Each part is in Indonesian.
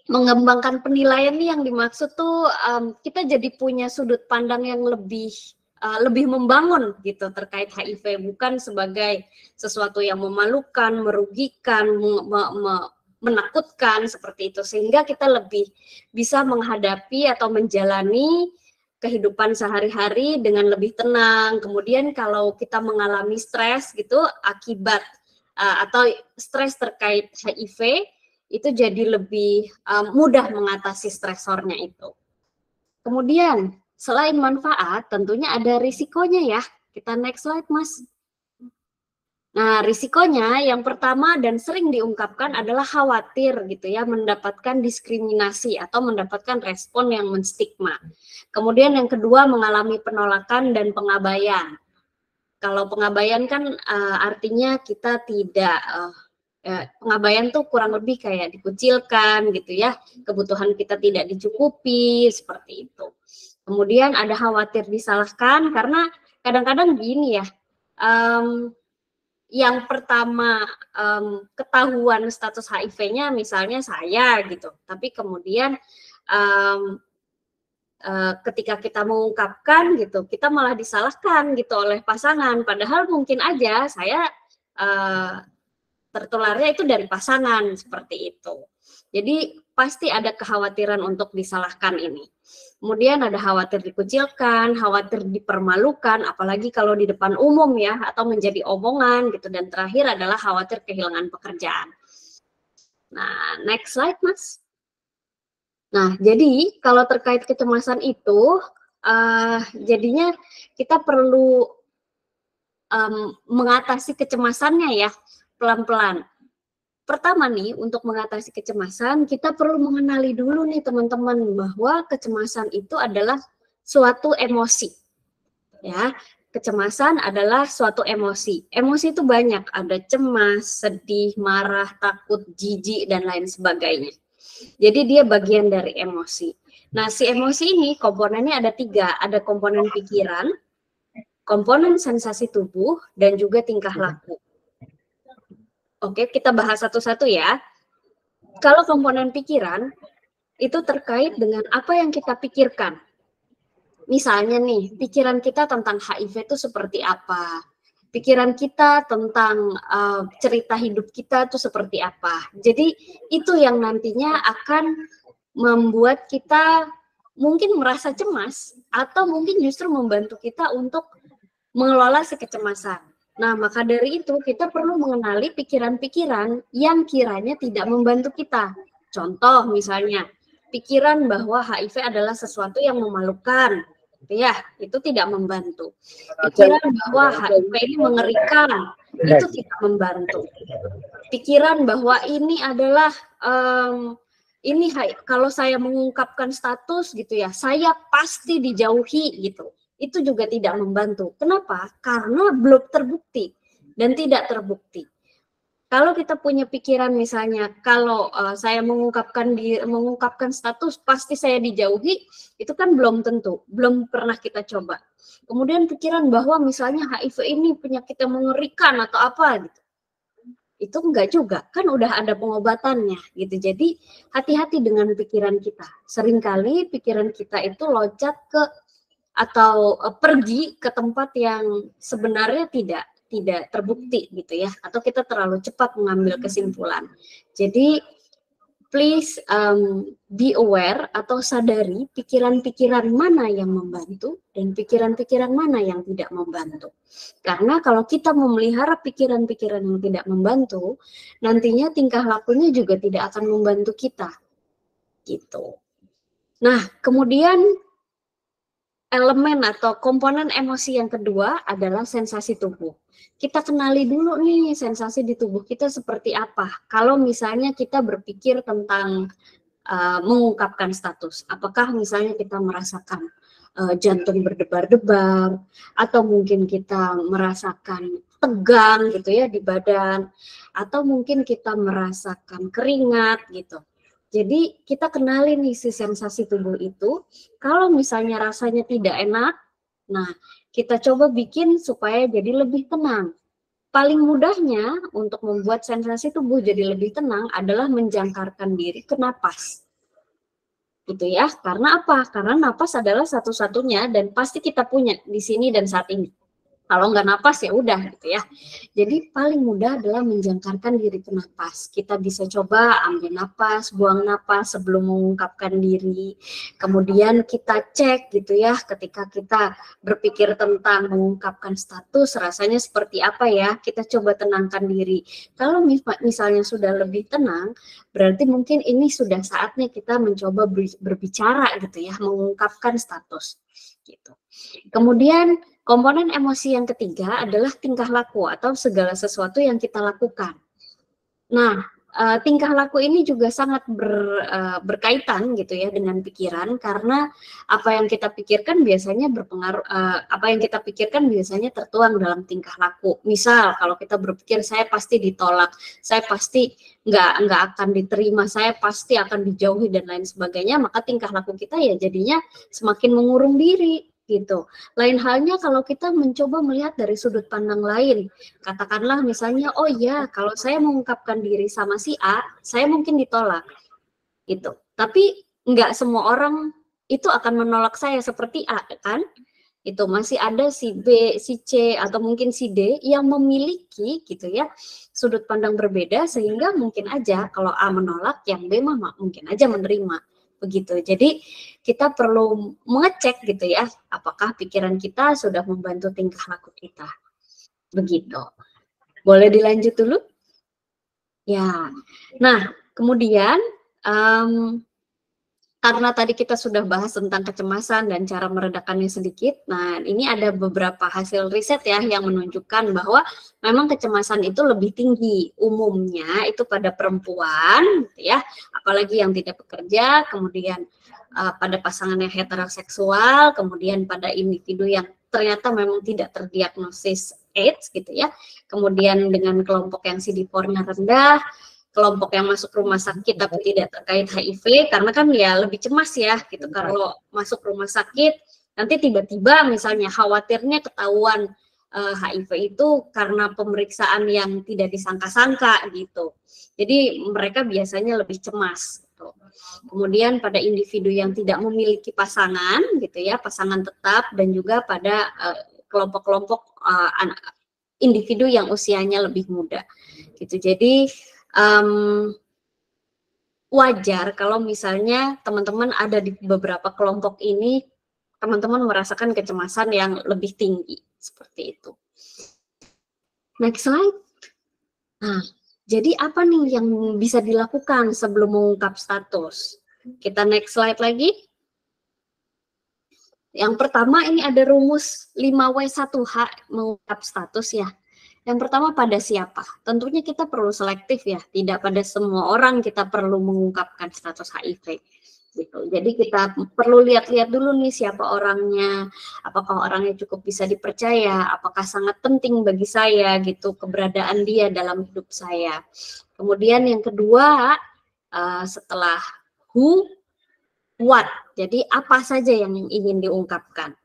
mengembangkan penilaian nih yang dimaksud tuh kita jadi punya sudut pandang yang lebih membangun gitu terkait HIV, bukan sebagai sesuatu yang memalukan, merugikan, menakutkan seperti itu, sehingga kita lebih bisa menghadapi atau menjalani kehidupan sehari-hari dengan lebih tenang. Kemudian kalau kita mengalami stres gitu akibat atau stres terkait HIV, itu jadi lebih mudah mengatasi stresornya itu. Kemudian selain manfaat, tentunya ada risikonya ya. Kita next slide, Mas. Nah, risikonya yang pertama dan sering diungkapkan adalah khawatir gitu ya, mendapatkan diskriminasi atau mendapatkan respon yang menstigma. Kemudian yang kedua, mengalami penolakan dan pengabaian. Kalau pengabaian kan artinya kita tidak pengabaian tuh kurang lebih kayak dikucilkan gitu ya, kebutuhan kita tidak dicukupi seperti itu. Kemudian ada khawatir disalahkan, karena kadang-kadang gini ya, yang pertama ketahuan status HIV-nya misalnya saya gitu, tapi kemudian ketika kita mengungkapkan gitu, kita malah disalahkan gitu oleh pasangan, padahal mungkin aja saya tertularnya itu dari pasangan seperti itu. Jadi pasti ada kekhawatiran untuk disalahkan ini. Kemudian ada khawatir dikucilkan, khawatir dipermalukan, apalagi kalau di depan umum ya, atau menjadi omongan gitu. Dan terakhir adalah khawatir kehilangan pekerjaan. Nah, next slide, Mas. Nah, jadi kalau terkait kecemasan itu, jadinya kita perlu mengatasi kecemasannya ya, pelan-pelan. Pertama nih, untuk mengatasi kecemasan, kita perlu mengenali dulu nih teman-teman, bahwa kecemasan itu adalah suatu emosi. Ya, kecemasan adalah suatu emosi. Emosi itu banyak, ada cemas, sedih, marah, takut, jijik, dan lain sebagainya. Jadi dia bagian dari emosi. Nah, si emosi ini komponennya ada 3, ada komponen pikiran, komponen sensasi tubuh, dan juga tingkah laku. Oke, kita bahas satu-satu ya. Kalau komponen pikiran, itu terkait dengan apa yang kita pikirkan. Misalnya nih, pikiran kita tentang HIV itu seperti apa? Pikiran kita tentang cerita hidup kita itu seperti apa? Jadi itu yang nantinya akan membuat kita mungkin merasa cemas, atau mungkin justru membantu kita untuk mengelola si kecemasan. Nah, maka dari itu kita perlu mengenali pikiran-pikiran yang kiranya tidak membantu kita. Contoh misalnya, pikiran bahwa HIV adalah sesuatu yang memalukan, ya, itu tidak membantu. Pikiran bahwa HIV ini mengerikan, itu tidak membantu. Pikiran bahwa ini adalah ini kalau saya mengungkapkan status gitu ya, saya pasti dijauhi gitu. Itu juga tidak membantu. Kenapa? Karena belum terbukti dan tidak terbukti. Kalau kita punya pikiran misalnya, kalau saya mengungkapkan status pasti saya dijauhi, itu kan belum tentu, belum pernah kita coba. Kemudian pikiran bahwa misalnya HIV ini penyakit yang mengerikan atau apa gitu, itu enggak juga, kan udah ada pengobatannya gitu. Jadi hati-hati dengan pikiran kita. Seringkali pikiran kita itu loncat ke atau pergi ke tempat yang sebenarnya tidak terbukti gitu ya, atau kita terlalu cepat mengambil kesimpulan. Jadi please be aware atau sadari pikiran-pikiran mana yang membantu dan pikiran-pikiran mana yang tidak membantu. Karena kalau kita memelihara pikiran-pikiran yang tidak membantu, nantinya tingkah lakunya juga tidak akan membantu kita gitu. Nah, kemudian elemen atau komponen emosi yang kedua adalah sensasi tubuh. Kita kenali dulu nih sensasi di tubuh kita seperti apa. Kalau misalnya kita berpikir tentang mengungkapkan status, apakah misalnya kita merasakan jantung berdebar-debar, atau mungkin kita merasakan tegang gitu ya di badan, atau mungkin kita merasakan keringat gitu. Jadi kita kenali nih si sensasi tubuh itu. Kalau misalnya rasanya tidak enak, nah kita coba bikin supaya jadi lebih tenang. Paling mudahnya untuk membuat sensasi tubuh jadi lebih tenang adalah menjangkarkan diri ke napas. gitu ya. Karena apa? Karena napas adalah satu-satunya dan pasti kita punya di sini dan saat ini. Kalau nggak napas ya udah gitu ya. Jadi paling mudah adalah menjangkarkan diri ke napas. Kita bisa coba ambil napas, buang napas sebelum mengungkapkan diri. Kemudian kita cek gitu ya, ketika kita berpikir tentang mengungkapkan status, rasanya seperti apa ya, kita coba tenangkan diri. Kalau misalnya sudah lebih tenang, berarti mungkin ini sudah saatnya kita mencoba berbicara gitu ya, mengungkapkan status gitu. Kemudian komponen emosi yang ketiga adalah tingkah laku atau segala sesuatu yang kita lakukan. Nah, tingkah laku ini juga sangat berkaitan gitu ya dengan pikiran, karena apa yang kita pikirkan biasanya berpengaruh, apa yang kita pikirkan biasanya tertuang dalam tingkah laku. Misal kalau kita berpikir saya pasti ditolak, saya pasti nggak akan diterima, saya pasti akan dijauhi dan lain sebagainya, maka tingkah laku kita ya jadinya semakin mengurung diri gitu. Lain halnya kalau kita mencoba melihat dari sudut pandang lain, katakanlah misalnya, oh ya kalau saya mengungkapkan diri sama si A, saya mungkin ditolak gitu. Tapi nggak semua orang itu akan menolak saya seperti A kan? Itu masih ada si B, si C atau mungkin si D yang memiliki gitu ya sudut pandang berbeda, sehingga mungkin aja kalau A menolak, yang B mungkin aja menerima begitu. Jadi kita perlu mengecek gitu ya, apakah pikiran kita sudah membantu tingkah laku kita. Begitu. Boleh dilanjut dulu? Ya. Nah, kemudian karena tadi kita sudah bahas tentang kecemasan dan cara meredakannya sedikit, nah ini ada beberapa hasil riset ya yang menunjukkan bahwa memang kecemasan itu lebih tinggi umumnya itu pada perempuan, gitu ya, apalagi yang tidak bekerja, kemudian pada pasangan yang heteroseksual, kemudian pada individu yang ternyata memang tidak terdiagnosis AIDS gitu ya, kemudian dengan kelompok yang CD4-nya rendah, kelompok yang masuk rumah sakit tapi tidak terkait HIV, karena kan ya lebih cemas ya gitu kalau masuk rumah sakit nanti tiba-tiba misalnya khawatirnya ketahuan HIV itu karena pemeriksaan yang tidak disangka-sangka gitu. Jadi mereka biasanya lebih cemas gitu. Kemudian pada individu yang tidak memiliki pasangan gitu ya, pasangan tetap, dan juga pada kelompok-kelompok individu yang usianya lebih muda gitu. Jadi wajar kalau misalnya teman-teman ada di beberapa kelompok ini, teman-teman merasakan kecemasan yang lebih tinggi, seperti itu. Next slide. Nah, jadi apa nih yang bisa dilakukan sebelum mengungkap status? Kita next slide lagi. Yang pertama ini ada rumus 5W1H mengungkap status ya. Yang pertama, pada siapa? Tentunya kita perlu selektif ya, tidak pada semua orang kita perlu mengungkapkan status HIV. Gitu. Jadi kita perlu lihat-lihat dulu nih siapa orangnya, apakah orangnya cukup bisa dipercaya, apakah sangat penting bagi saya gitu keberadaan dia dalam hidup saya. Kemudian yang kedua, setelah who, what. Jadi apa saja yang ingin diungkapkan.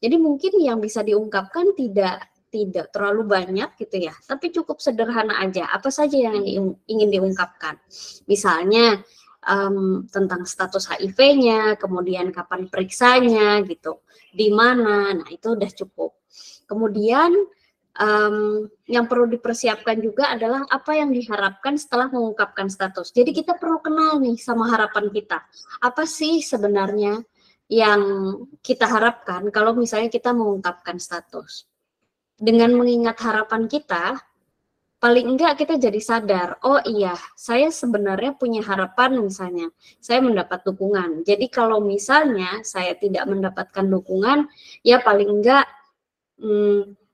Jadi mungkin yang bisa diungkapkan tidak terlalu banyak gitu ya, tapi cukup sederhana aja. Apa saja yang ingin diungkapkan? Misalnya tentang status HIV-nya, kemudian kapan periksanya gitu, di mana. Nah itu udah cukup. Kemudian yang perlu dipersiapkan juga adalah apa yang diharapkan setelah mengungkapkan status. Jadi kita perlu kenal nih sama harapan kita. Apa sih sebenarnya yang kita harapkan kalau misalnya kita mengungkapkan status? Dengan mengingat harapan kita, paling enggak kita jadi sadar, oh iya, saya sebenarnya punya harapan misalnya, saya mendapat dukungan. Jadi kalau misalnya saya tidak mendapatkan dukungan, ya paling enggak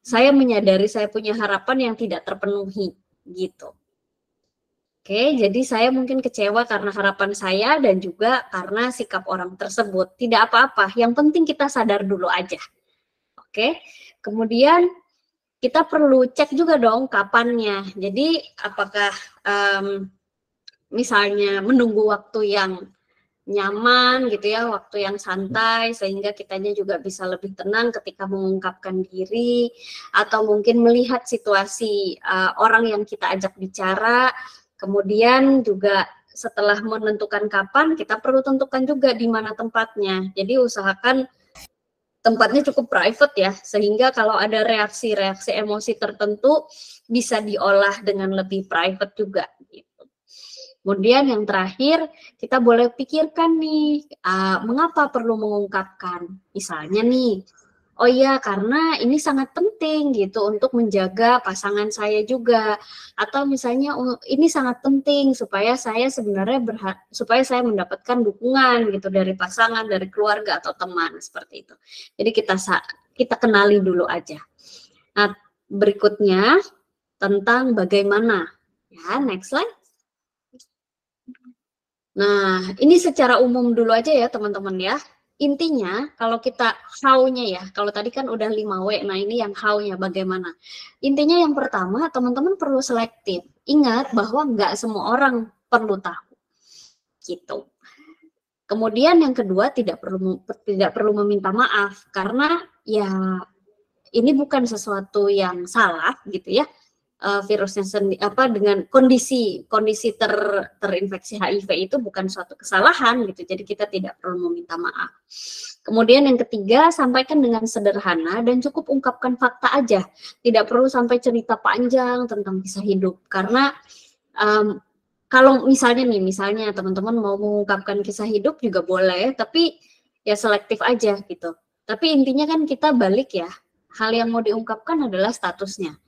saya menyadari saya punya harapan yang tidak terpenuhi, gitu. Oke, jadi saya mungkin kecewa karena harapan saya dan juga karena sikap orang tersebut. Tidak apa-apa, yang penting kita sadar dulu aja. Oke, kemudian kita perlu cek juga dong kapannya. Jadi apakah misalnya menunggu waktu yang nyaman gitu ya, waktu yang santai sehingga kitanya juga bisa lebih tenang ketika mengungkapkan diri, atau mungkin melihat situasi orang yang kita ajak bicara, kemudian juga setelah menentukan kapan, kita perlu tentukan juga di mana tempatnya. Jadi usahakan tempatnya cukup private ya, sehingga kalau ada reaksi-reaksi emosi tertentu bisa diolah dengan lebih private juga gitu. Kemudian yang terakhir, kita boleh pikirkan nih, mengapa perlu mengungkapkan. Misalnya nih, oh iya, karena ini sangat penting gitu untuk menjaga pasangan saya juga. Atau misalnya ini sangat penting supaya saya sebenarnya supaya saya mendapatkan dukungan gitu dari pasangan, dari keluarga atau teman seperti itu. Jadi kita kenali dulu aja. Nah, berikutnya tentang bagaimana. Ya, next slide. Nah, ini secara umum dulu aja ya teman-teman ya. Intinya kalau kita how-nya ya, kalau tadi kan udah 5W, nah ini yang how-nya bagaimana. Intinya yang pertama, teman-teman perlu selektif. Ingat bahwa nggak semua orang perlu tahu. Gitu. Kemudian yang kedua, tidak perlu meminta maaf, karena ya ini bukan sesuatu yang salah gitu ya. Virusnya dengan kondisi terinfeksi HIV itu bukan suatu kesalahan gitu, jadi kita tidak perlu meminta maaf. Kemudian yang ketiga, sampaikan dengan sederhana dan cukup ungkapkan fakta aja, tidak perlu sampai cerita panjang tentang kisah hidup, karena kalau misalnya teman-teman mau mengungkapkan kisah hidup juga boleh, tapi ya selektif aja gitu. Tapi intinya kan kita balik ya, hal yang mau diungkapkan adalah statusnya.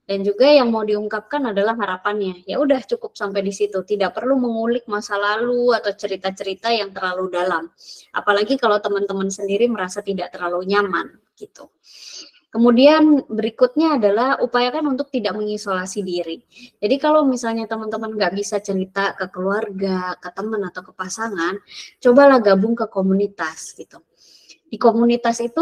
Dan juga yang mau diungkapkan adalah harapannya. Ya udah cukup sampai di situ. Tidak perlu mengulik masa lalu atau cerita-cerita yang terlalu dalam. Apalagi kalau teman-teman sendiri merasa tidak terlalu nyaman gitu. Kemudian berikutnya adalah upayakan untuk tidak mengisolasi diri. Jadi kalau misalnya teman-teman nggak bisa cerita ke keluarga, ke teman atau ke pasangan, cobalah gabung ke komunitas gitu. Di komunitas itu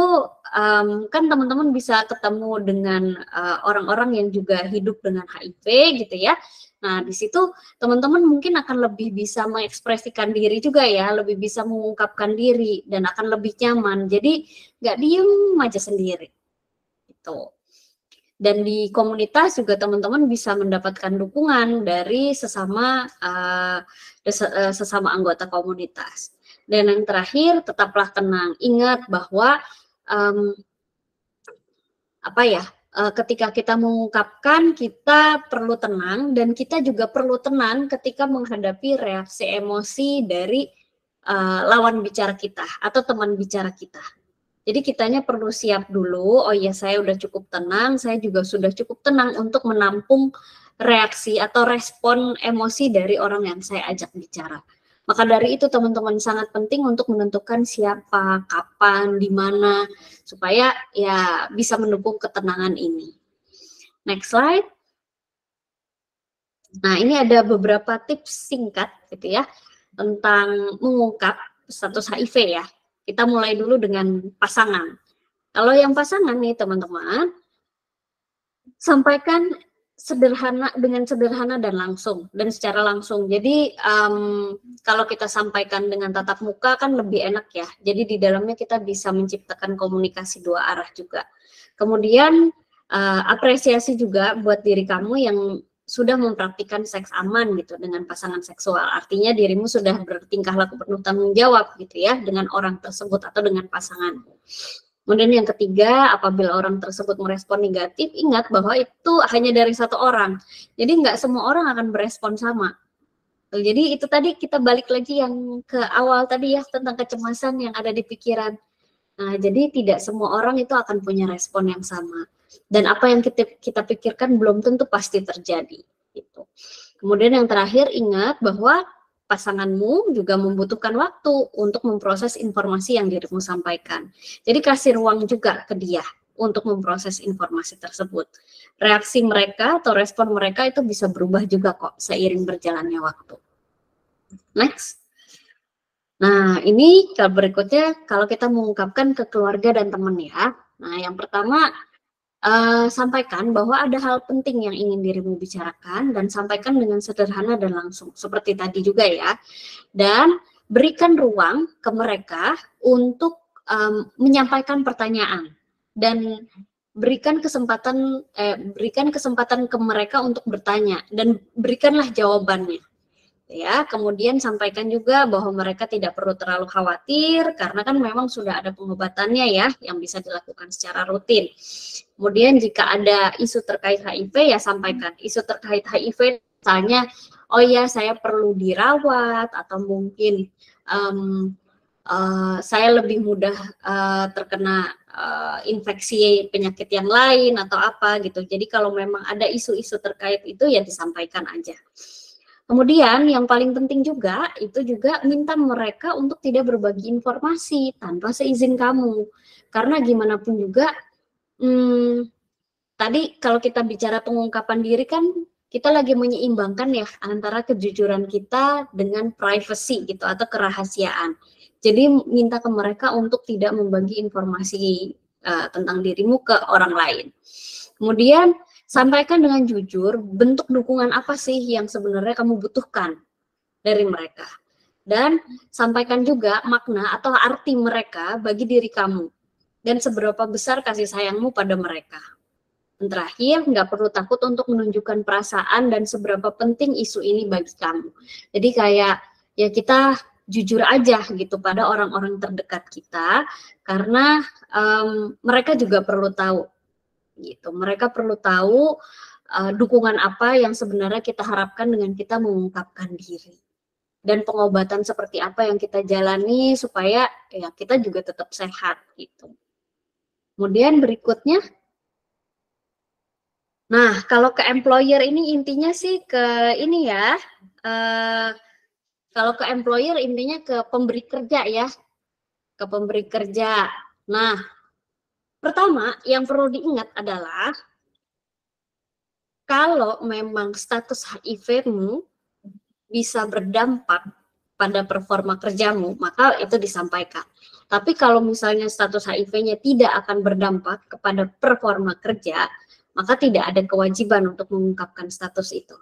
kan teman-teman bisa ketemu dengan orang-orang yang juga hidup dengan HIV gitu ya. Nah, di situ teman-teman mungkin akan lebih bisa mengekspresikan diri juga ya, lebih bisa mengungkapkan diri dan akan lebih nyaman. Jadi nggak diem aja sendiri. Gitu. Dan di komunitas juga teman-teman bisa mendapatkan dukungan dari sesama anggota komunitas. Dan yang terakhir, tetaplah tenang. Ingat bahwa ketika kita mengungkapkan, kita perlu tenang, dan kita juga perlu tenang ketika menghadapi reaksi emosi dari lawan bicara kita atau teman bicara kita. Jadi kitanya perlu siap dulu, oh ya saya udah cukup tenang, saya juga sudah cukup tenang untuk menampung reaksi atau respon emosi dari orang yang saya ajak bicara. Maka dari itu teman-teman sangat penting untuk menentukan siapa, kapan, di mana, supaya ya bisa mendukung ketenangan ini. Next slide. Nah, ini ada beberapa tips singkat gitu ya tentang mengungkap status HIV ya. Kita mulai dulu dengan pasangan. Kalau yang pasangan nih teman-teman, sampaikan dengan sederhana dan langsung dan secara langsung. Jadi kalau kita sampaikan dengan tatap muka kan lebih enak ya. Jadi di dalamnya kita bisa menciptakan komunikasi dua arah juga. Kemudian apresiasi juga buat diri kamu yang sudah mempraktikkan seks aman gitu dengan pasangan seksual. Artinya dirimu sudah bertingkah laku penuh tanggung jawab gitu ya dengan orang tersebut atau dengan pasangan. Kemudian yang ketiga, apabila orang tersebut merespon negatif, ingat bahwa itu hanya dari satu orang. Jadi nggak semua orang akan berespon sama. Jadi itu tadi kita balik lagi yang ke awal tadi ya tentang kecemasan yang ada di pikiran. Nah, jadi tidak semua orang itu akan punya respon yang sama. Dan apa yang kita pikirkan belum tentu pasti terjadi. Gitu. Kemudian yang terakhir, ingat bahwa pasanganmu juga membutuhkan waktu untuk memproses informasi yang dirimu sampaikan. Jadi kasih ruang juga ke dia untuk memproses informasi tersebut. Reaksi mereka atau respon mereka itu bisa berubah juga kok seiring berjalannya waktu. Next. Nah, ini berikutnya kalau kita mengungkapkan ke keluarga dan teman ya. Nah, yang pertama, sampaikan bahwa ada hal penting yang ingin dirimu bicarakan dan sampaikan dengan sederhana dan langsung seperti tadi juga ya, dan berikan ruang ke mereka untuk menyampaikan pertanyaan dan berikan kesempatan ke mereka untuk bertanya dan berikanlah jawabannya. ya. Kemudian sampaikan juga bahwa mereka tidak perlu terlalu khawatir karena kan memang sudah ada pengobatannya ya yang bisa dilakukan secara rutin. Kemudian jika ada isu terkait HIV ya sampaikan isu terkait HIV, misalnya oh ya saya perlu dirawat atau mungkin saya lebih mudah terkena infeksi penyakit yang lain atau apa gitu. Jadi kalau memang ada isu-isu terkait itu ya disampaikan aja. Kemudian yang paling penting juga itu juga minta mereka untuk tidak berbagi informasi tanpa seizin kamu. Karena gimana pun juga tadi kalau kita bicara pengungkapan diri kan kita lagi menyeimbangkan ya antara kejujuran kita dengan privacy gitu atau kerahasiaan. Jadi minta ke mereka untuk tidak membagi informasi tentang dirimu ke orang lain. Kemudian sampaikan dengan jujur bentuk dukungan apa sih yang sebenarnya kamu butuhkan dari mereka. Dan sampaikan juga makna atau arti mereka bagi diri kamu. Dan seberapa besar kasih sayangmu pada mereka. Dan terakhir, nggak perlu takut untuk menunjukkan perasaan dan seberapa penting isu ini bagi kamu. Jadi kayak ya kita jujur aja gitu pada orang-orang terdekat kita karena mereka juga perlu tahu gitu. Mereka perlu tahu dukungan apa yang sebenarnya kita harapkan dengan kita mengungkapkan diri dan pengobatan seperti apa yang kita jalani supaya ya kita juga tetap sehat gitu. Kemudian berikutnya, nah kalau ke employer ini intinya sih ke ini ya. Kalau ke employer intinya ke pemberi kerja ya, ke pemberi kerja. Nah, pertama yang perlu diingat adalah kalau memang status HIV-mu bisa berdampak pada performa kerjamu, maka itu disampaikan. Tapi kalau misalnya status HIV-nya tidak akan berdampak kepada performa kerja, maka tidak ada kewajiban untuk mengungkapkan status itu.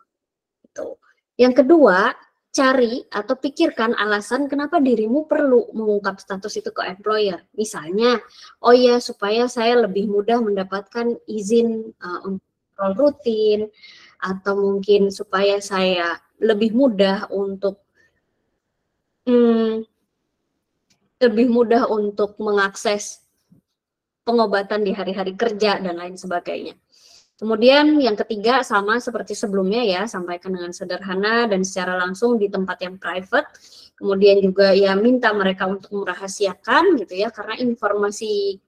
Yang kedua, cari atau pikirkan alasan kenapa dirimu perlu mengungkap status itu ke employer. Misalnya, oh ya supaya saya lebih mudah mendapatkan izin untuk rutin, atau mungkin supaya saya lebih mudah untuk mengakses pengobatan di hari-hari kerja dan lain sebagainya. Kemudian yang ketiga sama seperti sebelumnya ya, sampaikan dengan sederhana dan secara langsung di tempat yang private. Kemudian juga ya minta mereka untuk merahasiakan gitu ya, karena informasi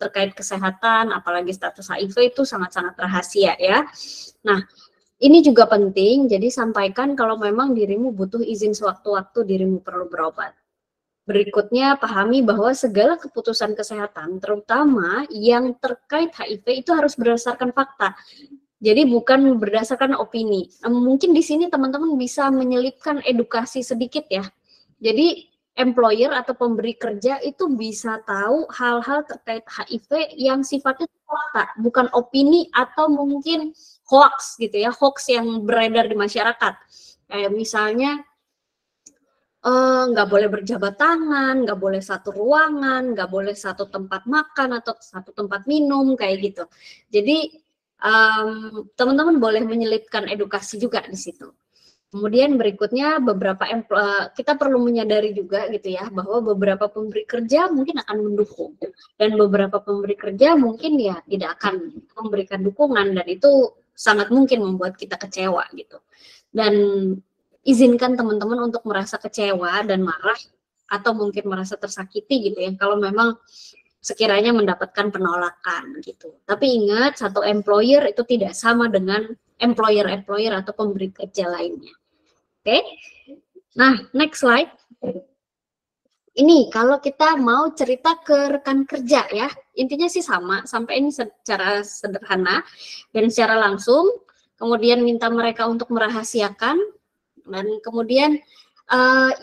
terkait kesehatan apalagi status HIV itu sangat-sangat rahasia ya. Nah, ini juga penting, jadi sampaikan kalau memang dirimu butuh izin sewaktu-waktu dirimu perlu berobat. Berikutnya, pahami bahwa segala keputusan kesehatan, terutama yang terkait HIV, itu harus berdasarkan fakta. Jadi bukan berdasarkan opini. Mungkin di sini teman-teman bisa menyelipkan edukasi sedikit ya. Jadi employer atau pemberi kerja itu bisa tahu hal-hal terkait HIV yang sifatnya fakta, bukan opini atau mungkin hoax gitu ya, hoax yang beredar di masyarakat. Kayak misalnya, nggak boleh berjabat tangan, nggak boleh satu ruangan, nggak boleh satu tempat makan atau satu tempat minum, kayak gitu. Jadi teman-teman boleh menyelipkan edukasi juga di situ. Kemudian berikutnya kita perlu menyadari juga gitu ya bahwa beberapa pemberi kerja mungkin akan mendukung dan beberapa pemberi kerja mungkin ya tidak akan memberikan dukungan dan itu sangat mungkin membuat kita kecewa gitu. Dan izinkan teman-teman untuk merasa kecewa dan marah atau mungkin merasa tersakiti gitu ya kalau memang sekiranya mendapatkan penolakan gitu. Tapi ingat, satu employer itu tidak sama dengan employer atau pemberi kerja lainnya. Oke. Nah, next slide. Ini kalau kita mau cerita ke rekan kerja ya, intinya sih sama, sampai ini secara sederhana dan secara langsung, kemudian minta mereka untuk merahasiakan. Dan kemudian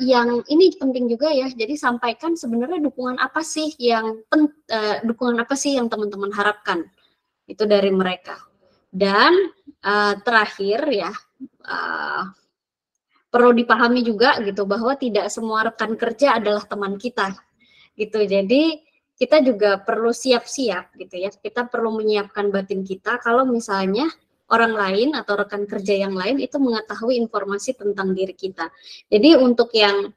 yang ini penting juga ya, jadi sampaikan sebenarnya dukungan apa sih yang teman-teman harapkan itu dari mereka. Dan terakhir ya, perlu dipahami juga gitu bahwa tidak semua rekan kerja adalah teman kita gitu. Jadi kita juga perlu siap-siap gitu ya, kita perlu menyiapkan batin kita kalau misalnya orang lain atau rekan kerja yang lain itu mengetahui informasi tentang diri kita. Jadi untuk yang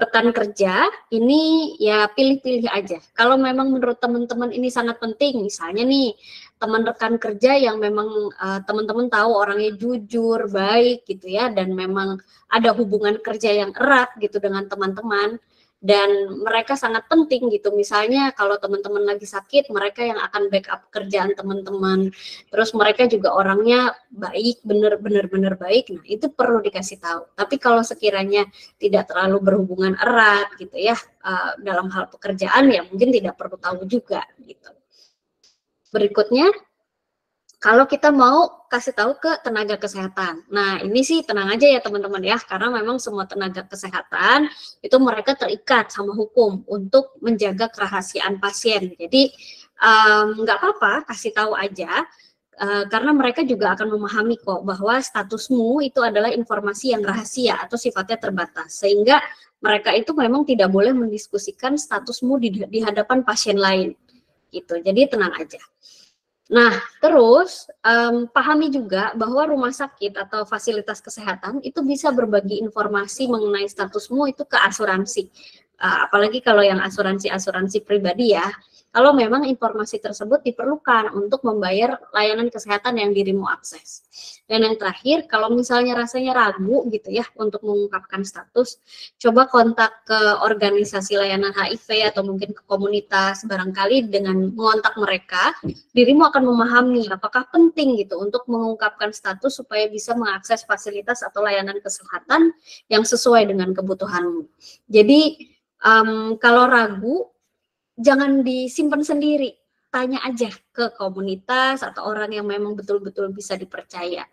rekan kerja ini ya pilih-pilih aja. Kalau memang menurut teman-teman ini sangat penting, misalnya nih teman rekan kerja yang memang teman-teman tahu orangnya jujur, baik gitu ya, dan memang ada hubungan kerja yang erat gitu dengan teman-teman, dan mereka sangat penting gitu. Misalnya kalau teman-teman lagi sakit, mereka yang akan backup kerjaan teman-teman. Terus mereka juga orangnya baik, benar-benar baik. Nah, itu perlu dikasih tahu. Tapi kalau sekiranya tidak terlalu berhubungan erat gitu ya dalam hal pekerjaan, ya mungkin tidak perlu tahu juga gitu. Berikutnya, kalau kita mau kasih tahu ke tenaga kesehatan. Nah, ini sih tenang aja ya teman-teman ya, karena memang semua tenaga kesehatan itu mereka terikat sama hukum untuk menjaga kerahasiaan pasien. Jadi nggak apa-apa kasih tahu aja, karena mereka juga akan memahami kok bahwa statusmu itu adalah informasi yang rahasia atau sifatnya terbatas, sehingga mereka itu memang tidak boleh mendiskusikan statusmu di hadapan pasien lain gitu. Jadi tenang aja. Nah, terus pahami juga bahwa rumah sakit atau fasilitas kesehatan itu bisa berbagi informasi mengenai statusmu itu ke asuransi. Apalagi kalau yang asuransi pribadi ya. Kalau memang informasi tersebut diperlukan untuk membayar layanan kesehatan yang dirimu akses. Dan yang terakhir, kalau misalnya rasanya ragu gitu ya untuk mengungkapkan status, coba kontak ke organisasi layanan HIV atau mungkin ke komunitas. Barangkali dengan mengontak mereka, dirimu akan memahami apakah penting gitu untuk mengungkapkan status supaya bisa mengakses fasilitas atau layanan kesehatan yang sesuai dengan kebutuhanmu. Jadi kalau ragu, jangan disimpan sendiri, tanya aja ke komunitas atau orang yang memang betul-betul bisa dipercaya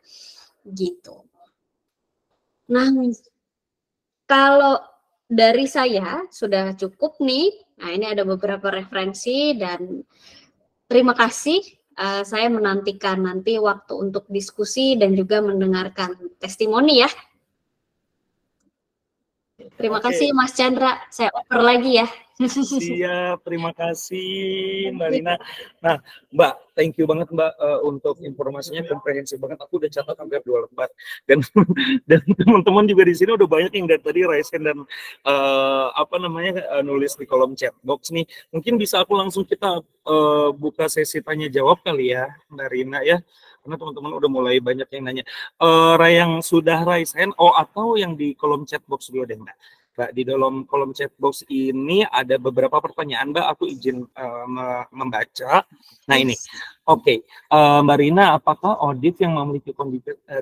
gitu. Nah, kalau dari saya sudah cukup nih. Nah, ini ada beberapa referensi dan terima kasih. Saya menantikan nanti waktu untuk diskusi dan juga mendengarkan testimoni ya. Terima kasih Mas Chandra. Saya over lagi ya. Siap, terima kasih Mbak Rina. Nah, Mbak, thank you banget Mbak untuk informasinya komprehensif banget. Aku udah catat hampir 2 lembar. Dan teman-teman juga di sini udah banyak yang dari tadi raise hand dan nulis di kolom chat box nih. Mungkin bisa aku langsung kita buka sesi tanya jawab kali ya Mbak Rina ya. Karena teman-teman udah mulai banyak yang nanya. Yang sudah raise hand atau yang di kolom chat box dulu deh Mbak. Mbak, di dalam kolom chat box ini ada beberapa pertanyaan, Mbak. Aku izin membaca. Nah, ini. Oke. Mbak Rina, apakah audit yang memiliki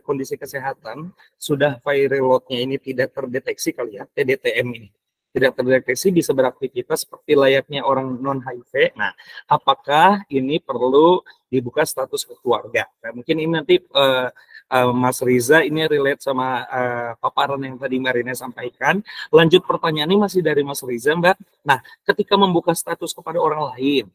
kondisi kesehatan sudah viral load-nya ini tidak terdeteksi kali ya, TDTM ini? Tidak terdeteksi bisa beraktivitas seperti layaknya orang non-HIV. Nah, apakah ini perlu dibuka status ke keluarga? Nah, mungkin ini nanti Mas Riza ini relate sama paparan yang tadi Mbak Rina sampaikan. Lanjut pertanyaan ini masih dari Mas Riza, Mbak. Nah, ketika membuka status kepada orang lain,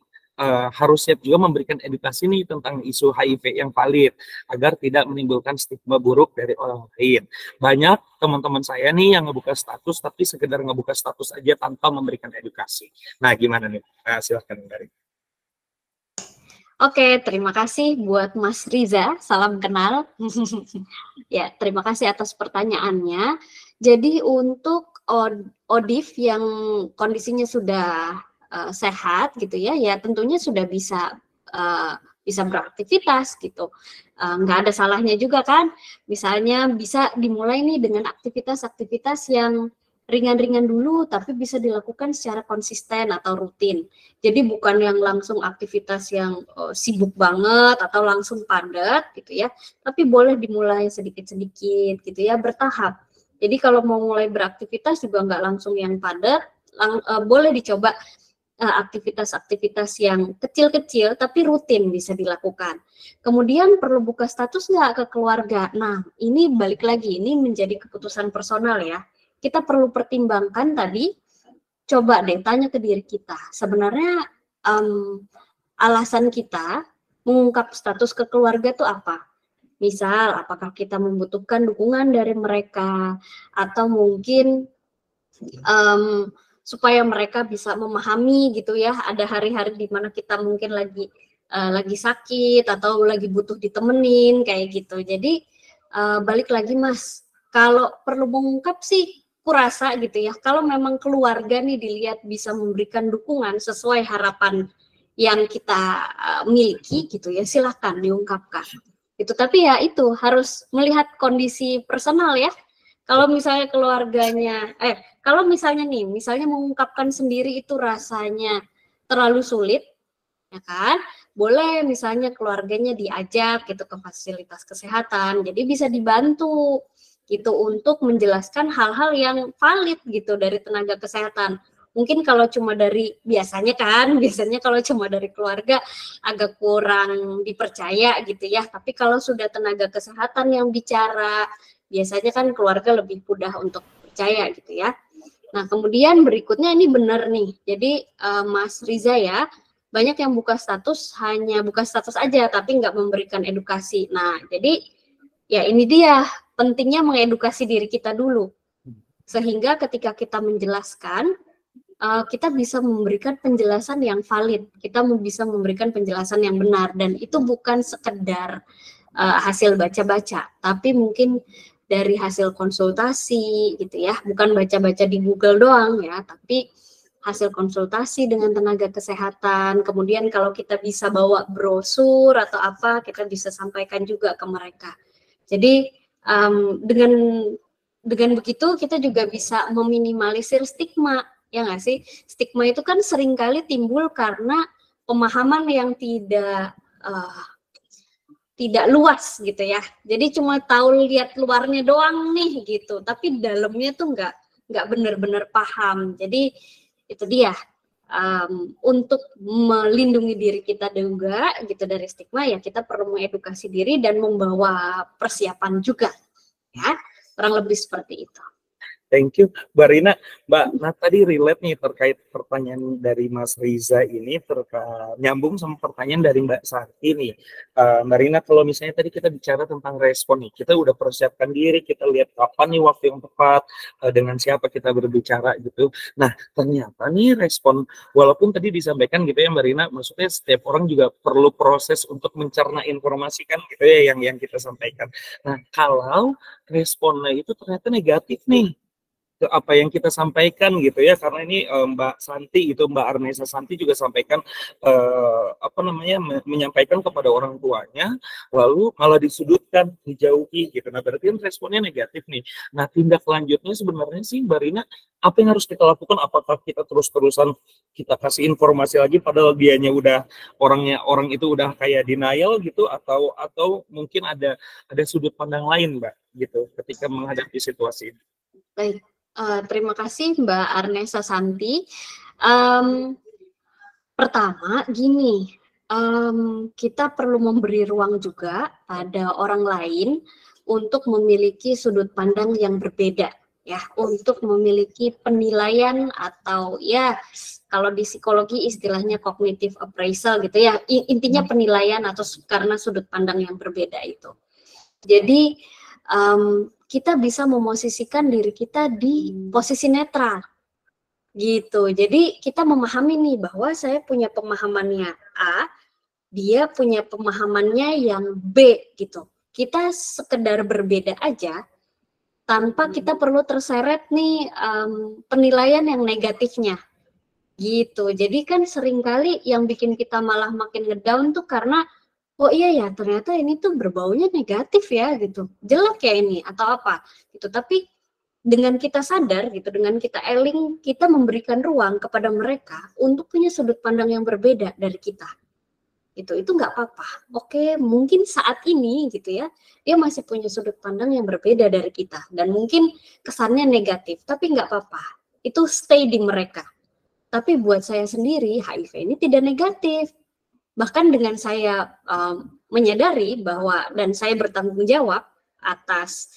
harus siap juga memberikan edukasi nih tentang isu HIV yang valid agar tidak menimbulkan stigma buruk dari orang lain. Banyak teman-teman saya nih yang ngebuka status tapi sekedar ngebuka status aja tanpa memberikan edukasi. Nah, gimana nih? Silakan Mbak Rina. Oke, terima kasih buat Mas Riza, salam kenal. Ya, terima kasih atas pertanyaannya. Jadi untuk ODIF yang kondisinya sudah sehat gitu ya, ya tentunya sudah bisa beraktivitas gitu. Nggak ada salahnya juga kan. Misalnya bisa dimulai nih dengan aktivitas-aktivitas yang ringan-ringan dulu, tapi bisa dilakukan secara konsisten atau rutin. Jadi bukan yang langsung aktivitas yang sibuk banget atau langsung padat gitu ya, tapi boleh dimulai sedikit-sedikit gitu ya, bertahap. Jadi kalau mau mulai beraktivitas juga nggak langsung yang padat, boleh dicoba aktivitas-aktivitas yang kecil-kecil tapi rutin bisa dilakukan. Kemudian perlu buka status nggak ke keluarga? Nah, ini balik lagi, ini menjadi keputusan personal ya. Kita perlu pertimbangkan tadi, coba deh tanya ke diri kita, sebenarnya alasan kita mengungkap status ke keluarga itu apa? Misal, apakah kita membutuhkan dukungan dari mereka, atau mungkin supaya mereka bisa memahami gitu ya, ada hari-hari di mana kita mungkin lagi lagi sakit atau lagi butuh ditemenin kayak gitu. Jadi balik lagi Mas, kalau perlu mengungkap sih kurasa gitu ya, kalau memang keluarga nih dilihat bisa memberikan dukungan sesuai harapan yang kita miliki gitu ya, silahkan diungkapkan itu. Tapi ya itu harus melihat kondisi personal ya. Kalau misalnya keluarganya kalau misalnya nih, misalnya mengungkapkan sendiri itu rasanya terlalu sulit, ya kan? Boleh misalnya keluarganya diajak gitu ke fasilitas kesehatan, jadi bisa dibantu gitu untuk menjelaskan hal-hal yang valid gitu dari tenaga kesehatan. Mungkin kalau cuma dari biasanya kalau cuma dari keluarga agak kurang dipercaya gitu ya. Tapi kalau sudah tenaga kesehatan yang bicara, biasanya kan keluarga lebih mudah untuk percaya gitu ya. Nah, kemudian berikutnya ini benar nih. Jadi Mas Riza ya, banyak yang hanya buka status aja tapi nggak memberikan edukasi. Nah, jadi ya ini dia pentingnya mengedukasi diri kita dulu. Sehingga ketika kita menjelaskan, kita bisa memberikan penjelasan yang valid, kita bisa memberikan penjelasan yang benar, dan itu bukan sekedar hasil baca-baca, tapi mungkin dari hasil konsultasi gitu ya, bukan baca-baca di Google doang ya, tapi hasil konsultasi dengan tenaga kesehatan. Kemudian kalau kita bisa bawa brosur atau apa, kita bisa sampaikan juga ke mereka. Jadi dengan begitu kita juga bisa meminimalisir stigma, ya nggak sih? Stigma itu kan seringkali timbul karena pemahaman yang tidak luas gitu ya. Jadi cuma tahu lihat luarnya doang nih gitu, tapi dalamnya tuh nggak benar-benar paham. Jadi itu dia, untuk melindungi diri kita juga gitu dari stigma, ya kita perlu mengedukasi diri dan membawa persiapan juga ya, kurang lebih seperti itu. Thank you, Mbak Rina. Mbak, nah tadi relate nih terkait pertanyaan dari Mas Riza ini, nyambung sama pertanyaan dari Mbak Santi nih. Mbak Rina, kalau misalnya tadi kita bicara tentang respon nih, kita udah persiapkan diri, kita lihat kapan nih waktu yang tepat, dengan siapa kita berbicara gitu. Nah, ternyata nih respon, walaupun tadi disampaikan gitu ya Mbak Rina, maksudnya setiap orang juga perlu proses untuk mencerna informasi kan gitu ya yang kita sampaikan. Nah, kalau responnya itu ternyata negatif nih ke apa yang kita sampaikan gitu ya, karena ini Mbak Santi itu, Mbak Arnesa Santi juga sampaikan menyampaikan kepada orang tuanya lalu malah disudutkan, dijauhi gitu. Nah, berarti kan responnya negatif nih. Nah, tindak lanjutnya sebenarnya sih Mbak Rina, apa yang harus kita lakukan? Apakah kita terus-terusan kita kasih informasi lagi padahal dianya udah orang itu udah kayak denial gitu, atau mungkin ada sudut pandang lain Mbak gitu ketika menghadapi situasi ini? Baik. Terima kasih Mbak Arnesa Santi. Pertama gini, kita perlu memberi ruang juga pada orang lain untuk memiliki sudut pandang yang berbeda ya, untuk memiliki penilaian atau ya kalau di psikologi istilahnya cognitive appraisal gitu ya, intinya penilaian atau karena sudut pandang yang berbeda itu. Jadi kita bisa memosisikan diri kita di posisi netral gitu. Jadi kita memahami nih bahwa saya punya pemahamannya A, dia punya pemahamannya yang B gitu. Kita sekedar berbeda aja tanpa kita perlu terseret nih penilaian yang negatifnya gitu. Jadi kan seringkali yang bikin kita malah makin ngedown tuh karena oh iya ya, ternyata ini tuh berbaunya negatif ya gitu, jelek ya ini atau apa gitu. Tapi dengan kita sadar gitu, dengan kita eling, kita memberikan ruang kepada mereka untuk punya sudut pandang yang berbeda dari kita. Itu nggak apa-apa. Oke, mungkin saat ini gitu ya, dia masih punya sudut pandang yang berbeda dari kita dan mungkin kesannya negatif, tapi nggak apa-apa. Itu stay di mereka. Tapi buat saya sendiri, HIV ini tidak negatif. Bahkan dengan saya menyadari bahwa dan saya bertanggung jawab atas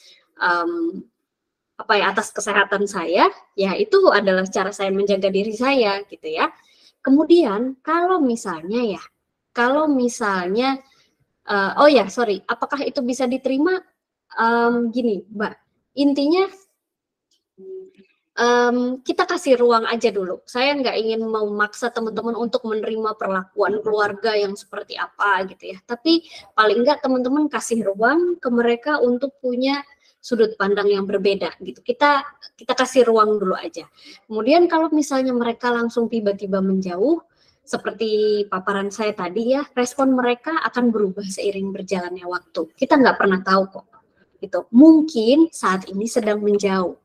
atas kesehatan saya, ya itu adalah cara saya menjaga diri saya gitu ya. Kemudian kalau misalnya apakah itu bisa diterima? Gini Mbak, intinya kita kasih ruang aja dulu. Saya nggak ingin memaksa teman-teman untuk menerima perlakuan keluarga yang seperti apa gitu ya. Tapi paling nggak teman-teman kasih ruang ke mereka untuk punya sudut pandang yang berbeda gitu. Kita kasih ruang dulu aja. Kemudian kalau misalnya mereka langsung tiba-tiba menjauh, seperti paparan saya tadi ya, respon mereka akan berubah seiring berjalannya waktu. Kita nggak pernah tahu kok. Gitu. Mungkin saat ini sedang menjauh.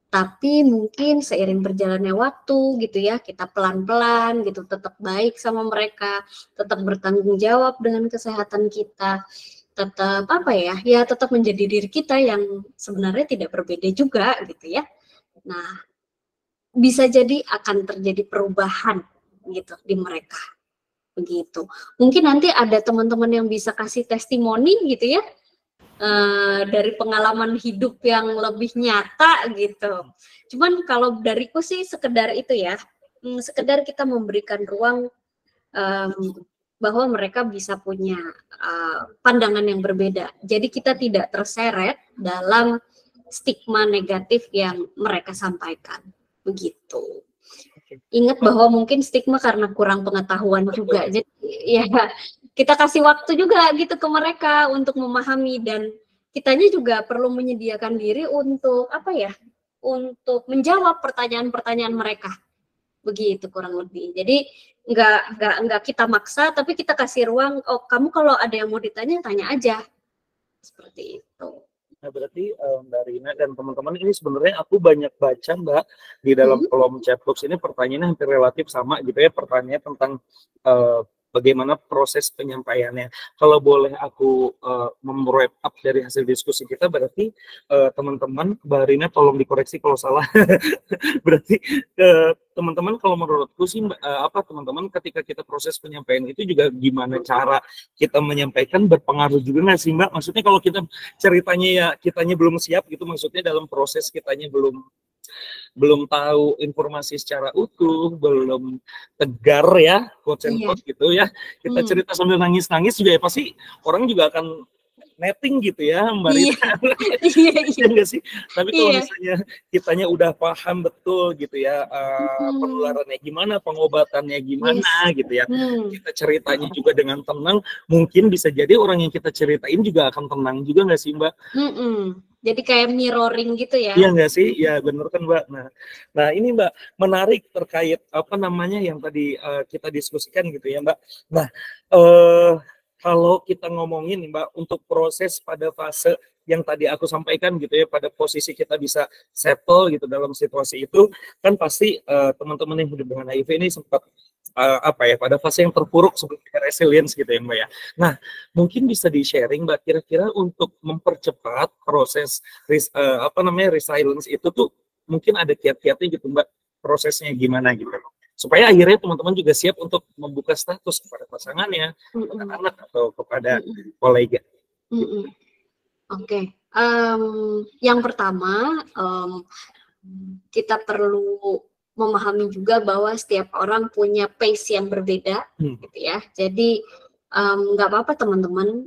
Tapi mungkin seiring berjalannya waktu gitu ya, kita pelan-pelan gitu tetap baik sama mereka, tetap bertanggung jawab dengan kesehatan kita, tetap apa ya, ya tetap menjadi diri kita yang sebenarnya tidak berbeda juga gitu ya. Nah, bisa jadi akan terjadi perubahan gitu di mereka. Begitu. Mungkin nanti ada teman-teman yang bisa kasih testimoni gitu ya, dari pengalaman hidup yang lebih nyata gitu. Cuman kalau dariku sih sekedar itu ya, sekedar kita memberikan ruang bahwa mereka bisa punya pandangan yang berbeda. Jadi kita tidak terseret dalam stigma negatif yang mereka sampaikan. Begitu. Ingat bahwa mungkin stigma karena kurang pengetahuan juga. Jadi ya kita kasih waktu juga gitu ke mereka untuk memahami, dan kitanya juga perlu menyediakan diri untuk apa ya? Untuk menjawab pertanyaan-pertanyaan mereka. Begitu kurang lebih. Jadi nggak kita maksa, tapi kita kasih ruang. Oh, kamu kalau ada yang mau ditanya, tanya aja. Seperti itu. Nah, berarti Mbak Rina dan teman-teman ini sebenarnya aku banyak baca Mbak di dalam kolom chatbox ini pertanyaannya hampir relatif sama gitu ya, pertanyaannya tentang bagaimana proses penyampaiannya. Kalau boleh aku mem-wrap up dari hasil diskusi kita, berarti teman-teman, Mbak Rina tolong dikoreksi kalau salah. Berarti teman-teman kalau menurutku sih apa teman-teman ketika kita proses penyampaian itu juga gimana cara kita menyampaikan berpengaruh juga nggak sih Mbak? Maksudnya kalau kita ceritanya ya kitanya belum siap gitu, maksudnya dalam proses kitanya belum tahu informasi secara utuh, belum tegar ya, quote and quote gitu ya. Kita cerita sambil nangis-nangis juga ya pasti orang juga akan netting gitu ya Mbak Rita. Iya enggak sih? Tapi kalau misalnya kitanya udah paham betul gitu ya, penularannya gimana, pengobatannya gimana gitu ya. Kita ceritanya juga dengan tenang, mungkin bisa jadi orang yang kita ceritain juga akan tenang juga nggak sih Mbak? Jadi kayak mirroring gitu ya? Iya nggak sih? Ya benar kan Mbak. Nah ini Mbak menarik terkait apa namanya yang tadi kita diskusikan gitu ya Mbak. Nah kalau kita ngomongin nih Mbak untuk proses pada fase yang tadi aku sampaikan gitu ya, pada posisi kita bisa settle gitu dalam situasi itu, kan pasti teman-teman yang hidup dengan HIV ini sempat apa ya pada fase yang terpuruk sebelum resilience gitu ya Mbak ya. Nah mungkin bisa di sharing Mbak kira-kira untuk mempercepat proses apa namanya resilience itu tuh mungkin ada kiat-kiatnya gitu Mbak, prosesnya gimana gitu supaya akhirnya teman-teman juga siap untuk membuka status kepada pasangannya, kepada anak atau kepada kolega. Oke. Yang pertama kita perlu memahami juga bahwa setiap orang punya pace yang berbeda, gitu ya. Jadi nggak apa-apa teman-teman,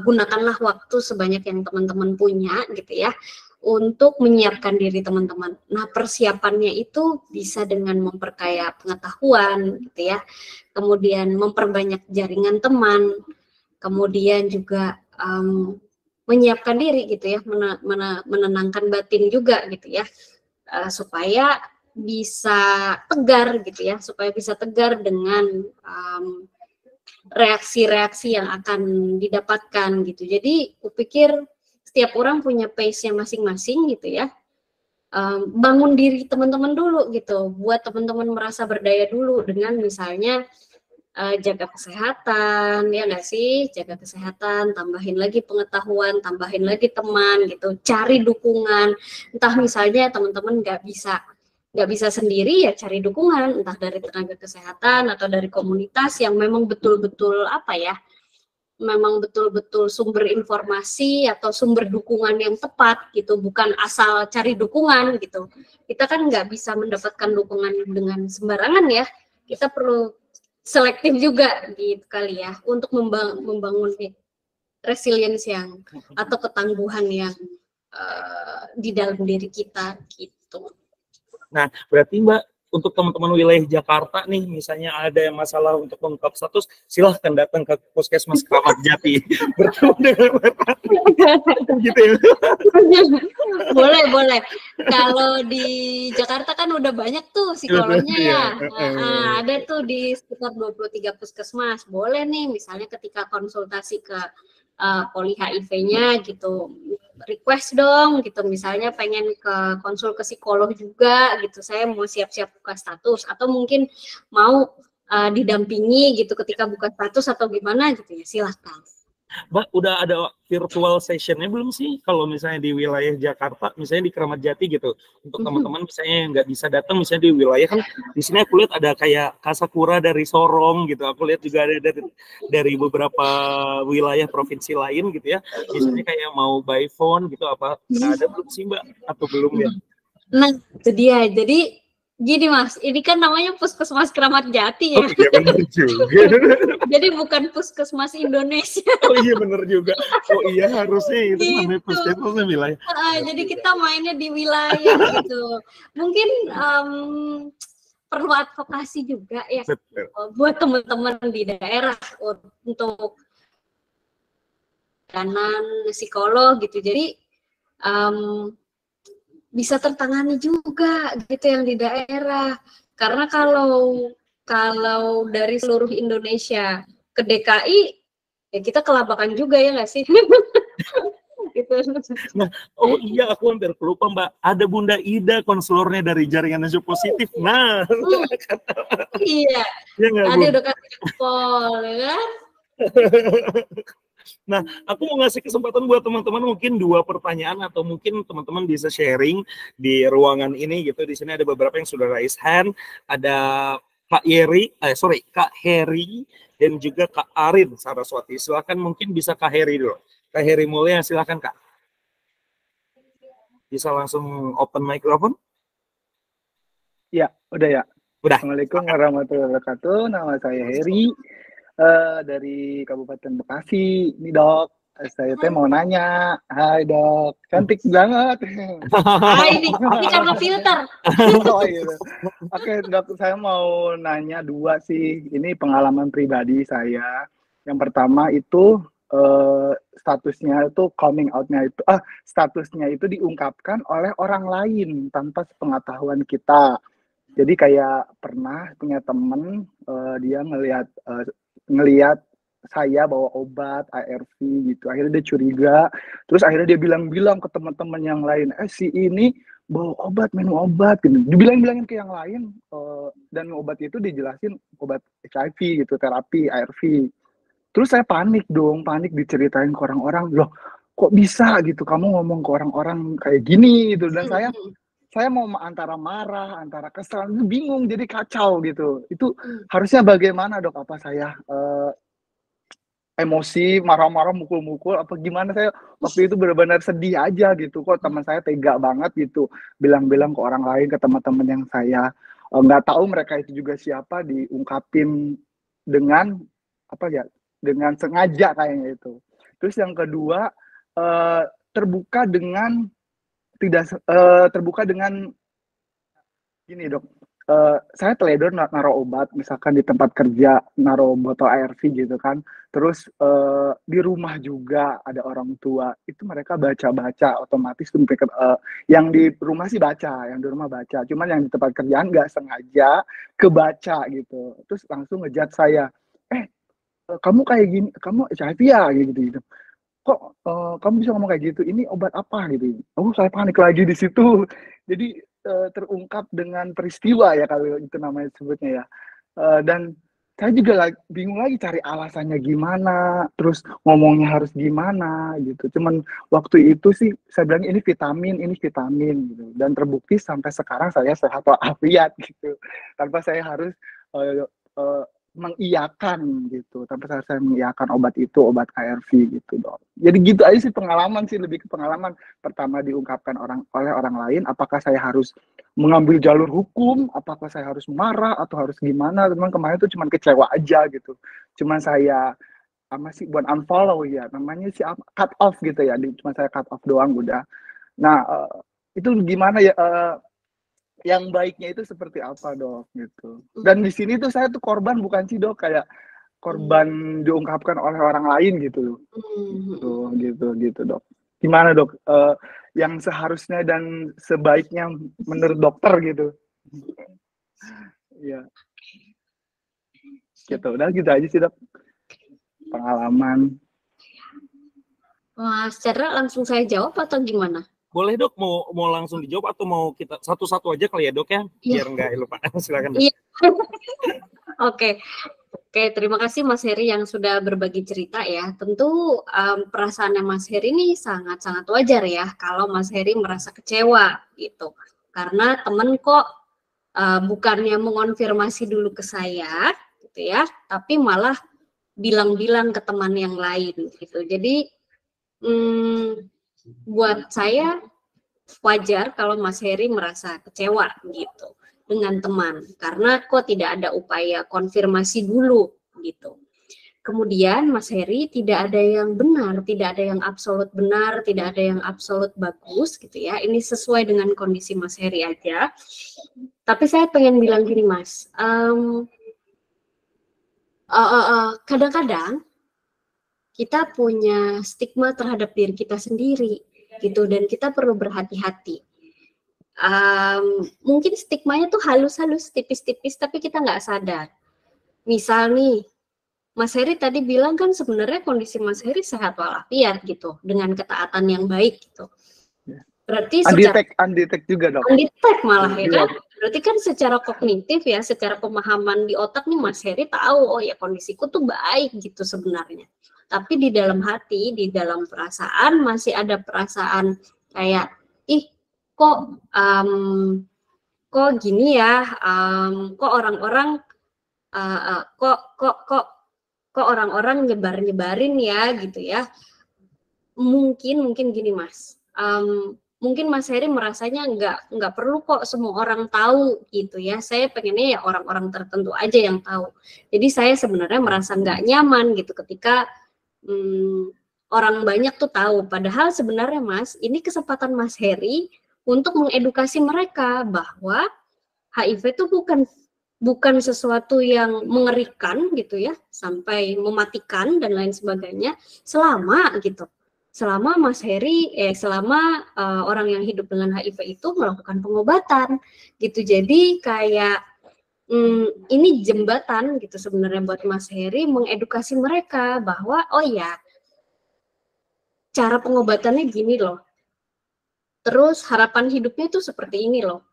gunakanlah waktu sebanyak yang teman-teman punya, gitu ya, untuk menyiapkan diri teman-teman. Nah, persiapannya itu bisa dengan memperkaya pengetahuan, gitu ya. Kemudian memperbanyak jaringan teman, kemudian juga menyiapkan diri, gitu ya, menenangkan batin juga, gitu ya, supaya bisa tegar, gitu ya, supaya bisa tegar dengan reaksi-reaksi yang akan didapatkan, gitu. Jadi, kupikir setiap orang punya pace-nya masing-masing gitu ya. Bangun diri teman-teman dulu gitu, buat teman-teman merasa berdaya dulu dengan misalnya jaga kesehatan, ya nggak sih, jaga kesehatan, tambahin lagi pengetahuan, tambahin lagi teman gitu, cari dukungan. Entah misalnya teman-teman nggak bisa sendiri ya cari dukungan, entah dari tenaga kesehatan atau dari komunitas yang memang betul-betul apa ya, memang betul-betul sumber informasi atau sumber dukungan yang tepat gitu, bukan asal cari dukungan gitu. Kita kan nggak bisa mendapatkan dukungan dengan sembarangan ya, kita perlu selektif juga gitu kali ya, untuk membangun resilience yang atau ketangguhan yang di dalam diri kita gitu. Nah, berarti Mbak, untuk teman-teman wilayah Jakarta nih, misalnya ada yang masalah untuk mengungkap status, silahkan datang ke Puskesmas Kramat Jati. Bertemu dengan gitu ya. Boleh. Kalau di Jakarta kan udah banyak tuh psikolognya ya. Ada tuh di sekitar 23 puskesmas. Boleh nih, misalnya ketika konsultasi ke poli HIV-nya gitu, request dong gitu, misalnya pengen ke konsul ke psikolog juga gitu, saya mau siap-siap buka status, atau mungkin mau didampingi gitu ketika buka status atau gimana gitu ya, silahkan. Mbak, udah ada virtual sessionnya belum sih kalau misalnya di wilayah Jakarta, misalnya di Kramat Jati gitu, untuk teman-teman misalnya yang nggak bisa datang, misalnya di wilayah kan di sini aku lihat ada kayak Kasakura dari Sorong gitu, aku lihat juga ada dari beberapa wilayah provinsi lain gitu ya, misalnya kayak mau by phone gitu, apa ada belum sih Mbak atau belum ya? Nah itu dia, jadi gini Mas, ini kan namanya Puskesmas Kramat Jati ya. Oh iya benar juga. Jadi bukan Puskesmas Indonesia. Oh iya benar juga. Oh iya harusnya itu gitu. Namanya puskesmas wilayah. Jadi kita mainnya di wilayah gitu. Mungkin perlu advokasi juga ya. Betul. Buat teman-teman di daerah untuk kanan psikolog gitu. Jadi bisa tertangani juga gitu yang di daerah, karena kalau dari seluruh Indonesia ke DKI ya kita kelabakan juga ya nggak sih? Gitu. Nah, oh iya aku hampir lupa Mbak, ada Bunda Ida konselornya dari Jaringan Nasional Positif. Nah, iya, ada udah kasih jempol ya kan? Nah, aku mau ngasih kesempatan buat teman-teman mungkin 2 pertanyaan atau mungkin teman-teman bisa sharing di ruangan ini gitu. Di sini ada beberapa yang sudah raise hand. Ada Kak Kak Heri dan juga Kak Arin Saraswati. Silakan mungkin bisa Kak Heri dulu. Kak Heri Mulya, silakan Kak. Bisa langsung open microphone? Ya, udah ya. Udah. Assalamualaikum warahmatullahi wabarakatuh. Nama saya Heri. Dari Kabupaten Bekasi, ini Dok. Saya mau nanya. Hai Dok, cantik banget. Hai, ini karena filter. Oh, gitu. Oke Dok, saya mau nanya 2 sih. Ini pengalaman pribadi saya. Yang pertama itu statusnya itu coming out-nya itu statusnya itu diungkapkan oleh orang lain tanpa sepengetahuan kita. Jadi kayak pernah punya temen dia ngelihat saya bawa obat ARV gitu, akhirnya dia curiga, terus akhirnya dia bilang-bilang ke teman-teman yang lain, si ini bawa obat, minum obat gitu, dibilang-bilangin ke yang lain, dan obat itu dijelasin obat HIV gitu, terapi ARV. Terus saya panik diceritain ke orang-orang, loh kok bisa gitu kamu ngomong ke orang-orang kayak gini gitu, dan saya mau antara marah, antara kesal, bingung, jadi kacau gitu. Itu harusnya bagaimana Dok? Apa saya emosi, marah-marah, mukul-mukul, apa gimana? Saya waktu itu benar-benar sedih aja gitu. Kok teman saya tega banget gitu, bilang-bilang ke orang lain, ke teman-teman yang saya nggak tahu mereka itu juga siapa, diungkapin dengan dengan sengaja kayaknya itu. Terus yang kedua, terbuka dengan gini Dok, saya teledor naruh obat misalkan di tempat kerja, naruh botol ARV gitu kan, terus di rumah juga ada orang tua, itu mereka baca-baca otomatis tuh mereka, yang di rumah sih baca, cuman yang di tempat kerjaan nggak sengaja kebaca gitu, terus langsung ngejat saya, kamu kayak gini, kamu HIV ya gitu. Kok kamu bisa ngomong kayak gitu? Ini obat apa gitu? Oh, saya panik lagi di situ. Jadi terungkap dengan peristiwa ya kalau itu namanya sebutnya ya. Dan saya juga bingung lagi cari alasannya gimana, terus ngomongnya harus gimana gitu. Cuman waktu itu sih saya bilang ini vitamin gitu. Dan terbukti sampai sekarang saya sehat walafiat gitu. Tanpa saya harus mengiyakan gitu, tanpa saya mengiyakan obat itu, obat ARV gitu Dok. Jadi gitu aja sih, pengalaman sih, lebih ke pengalaman. Pertama diungkapkan oleh orang lain, apakah saya harus mengambil jalur hukum, apakah saya harus marah atau harus gimana. Teman kemarin tuh cuma kecewa aja gitu, cuma saya buat unfollow ya, namanya sih cut off gitu ya, cuma saya cut off doang udah. Nah, itu gimana ya? Yang baiknya itu seperti apa, Dok? Gitu. Dan di sini tuh saya tuh korban bukan sih, Dok, kayak korban diungkapkan oleh orang lain gitu. Gitu, Dok. Gimana, Dok? Yang seharusnya dan sebaiknya menurut dokter gitu. Iya. Gitu. Udah gitu aja sih, Dok. Pengalaman. Mas Chandra langsung saya jawab atau gimana? Boleh Dok, mau langsung dijawab atau mau kita satu-satu aja kali ya Dok ya, biar nggak lupa. Silakan Dok. Iya. Oke, terima kasih Mas Heri yang sudah berbagi cerita ya. Tentu perasaannya Mas Heri ini sangat-sangat wajar ya kalau Mas Heri merasa kecewa gitu. Karena temen kok bukannya mengonfirmasi dulu ke saya gitu ya, tapi malah bilang-bilang ke teman yang lain gitu. Jadi buat saya wajar kalau Mas Heri merasa kecewa gitu dengan teman karena kok tidak ada upaya konfirmasi dulu gitu. Kemudian Mas Heri tidak ada yang benar, tidak ada yang absolut benar, tidak ada yang absolut bagus gitu ya. Ini sesuai dengan kondisi Mas Heri aja. Tapi saya pengen bilang gini Mas, kadang-kadang kita punya stigma terhadap diri kita sendiri gitu dan kita perlu berhati-hati. Mungkin stigmanya tuh halus-halus, tipis-tipis, tapi kita nggak sadar. Misal nih, Mas Heri tadi bilang kan sebenarnya kondisi Mas Heri sehat walafiat gitu, dengan ketaatan yang baik gitu. Berarti undetect juga Dok. Undetect malah ya kan? Berarti kan secara kognitif ya, secara pemahaman di otak nih Mas Heri tahu, oh ya kondisiku tuh baik gitu sebenarnya. Tapi di dalam hati, di dalam perasaan masih ada perasaan kayak, ih kok gini ya, kok orang-orang kok orang-orang nyebarin ya gitu ya. Mungkin gini Mas, mungkin Mas Heri merasanya nggak perlu kok semua orang tahu gitu ya. Saya pengennya ya orang-orang tertentu aja yang tahu. Jadi saya sebenarnya merasa nggak nyaman gitu ketika orang banyak tuh tahu. Padahal sebenarnya Mas, ini kesempatan Mas Heri untuk mengedukasi mereka bahwa HIV itu bukan sesuatu yang mengerikan gitu ya, sampai mematikan dan lain sebagainya, selama Mas Heri, selama orang yang hidup dengan HIV itu melakukan pengobatan gitu. Jadi kayak ini jembatan gitu sebenarnya buat Mas Heri mengedukasi mereka bahwa oh ya cara pengobatannya gini loh. Terus harapan hidupnya itu seperti ini loh.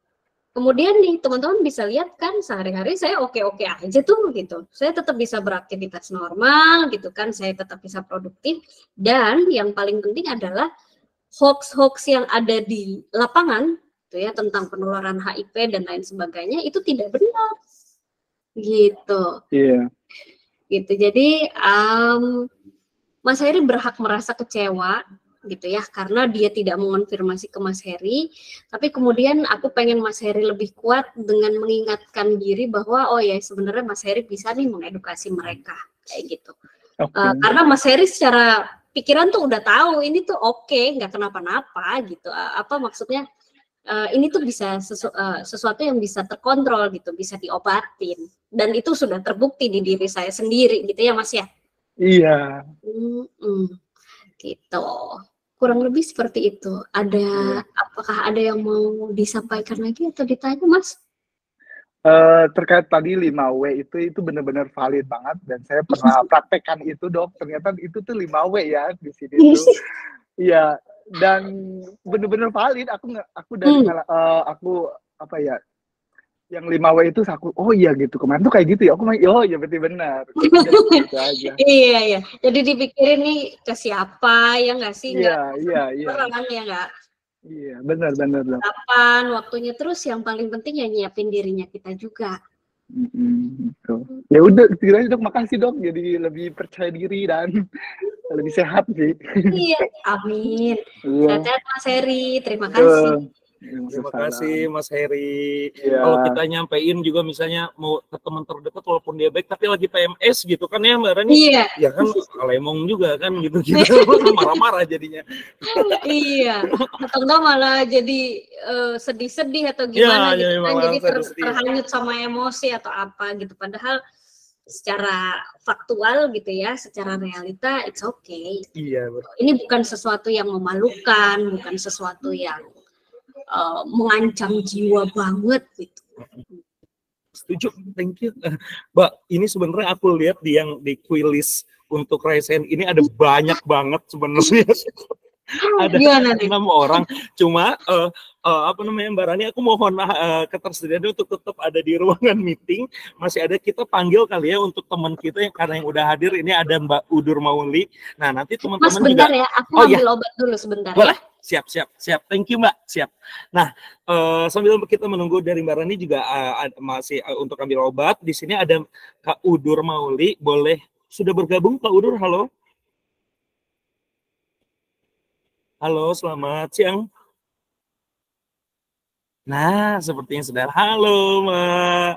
Kemudian nih teman-teman bisa lihat kan sehari-hari saya oke-oke aja tuh gitu. Saya tetap bisa beraktivitas normal gitu kan, saya tetap bisa produktif. Dan yang paling penting adalah hoax-hoax yang ada di lapangan gitu ya tentang penularan HIV dan lain sebagainya itu tidak benar. Gitu. Iya. Gitu. Jadi Mas Heri berhak merasa kecewa gitu ya, karena dia tidak mengonfirmasi ke Mas Heri, tapi kemudian aku pengen Mas Heri lebih kuat dengan mengingatkan diri bahwa oh ya sebenarnya Mas Heri bisa nih mengedukasi mereka kayak gitu. Karena Mas Heri secara pikiran tuh udah tahu ini tuh oke, nggak kenapa-napa gitu. Apa maksudnya ini tuh bisa sesuatu yang bisa terkontrol gitu, bisa diobatin, dan itu sudah terbukti di diri saya sendiri gitu ya Mas ya. Iya. Gitu. Kurang lebih seperti itu. Apakah ada yang mau disampaikan lagi atau ditanya, Mas? Terkait tadi 5W itu benar-benar valid banget dan saya pernah praktekkan itu Dok. Ternyata itu tuh 5W ya di sini tuh. Iya, dan benar-benar valid. Aku apa ya? Yang 5W itu aku oh iya gitu kemarin tuh kayak gitu ya. Oh iya berarti benar. Gitu aja. Iya. Jadi dipikirin nih ke siapa ya nggak sih? Iya. Orang ya nggak. Iya benar. Kapan waktunya, terus yang paling penting ya nyiapin dirinya kita juga. Gitu. Ya udah kiranya Dok, makasih Dok. Jadi lebih percaya diri dan lebih sehat sih. Iya, amin. Sehat-sehat Mas Heri. Terima kasih. Terima kasih Mas Heri. Ya. Kalau kita nyampein juga misalnya mau ke teman terdekat walaupun dia baik tapi lagi PMS gitu kan ya Mbak Rani. Iya. Ya kan lemong juga kan gitu kita marah-marah jadinya. Iya. Atau enggak malah jadi sedih-sedih atau gimana gitu kan. Jadi terhanyut sama emosi atau apa gitu. Padahal secara faktual gitu ya, secara realita it's okay. Iya, betul. Ini bukan sesuatu yang memalukan, bukan sesuatu yang mengancam jiwa banget gitu. Setuju, thank you. Mbak, ini sebenarnya aku lihat di quiz untuk Raisen ini ada banyak banget sebenarnya. Ada 6 orang, cuma apa namanya Mbak Rani, aku mohon ketersediaan untuk tetap ada di ruangan meeting. Masih ada, kita panggil kali ya untuk teman kita yang karena yang udah hadir ini ada Mbak Udur Mauli. Nah nanti teman-teman Mas bentar juga, ya, aku ambil obat dulu sebentar. Boleh? Ya. Siap. Thank you Mbak, siap. Nah sambil kita menunggu dari Mbak Rani juga masih untuk ambil obat. Di sini ada Kak Udur Mauli, boleh sudah bergabung Kak Udur? Halo. Halo, selamat siang. Nah, sepertinya sudah. Halo, Mbak.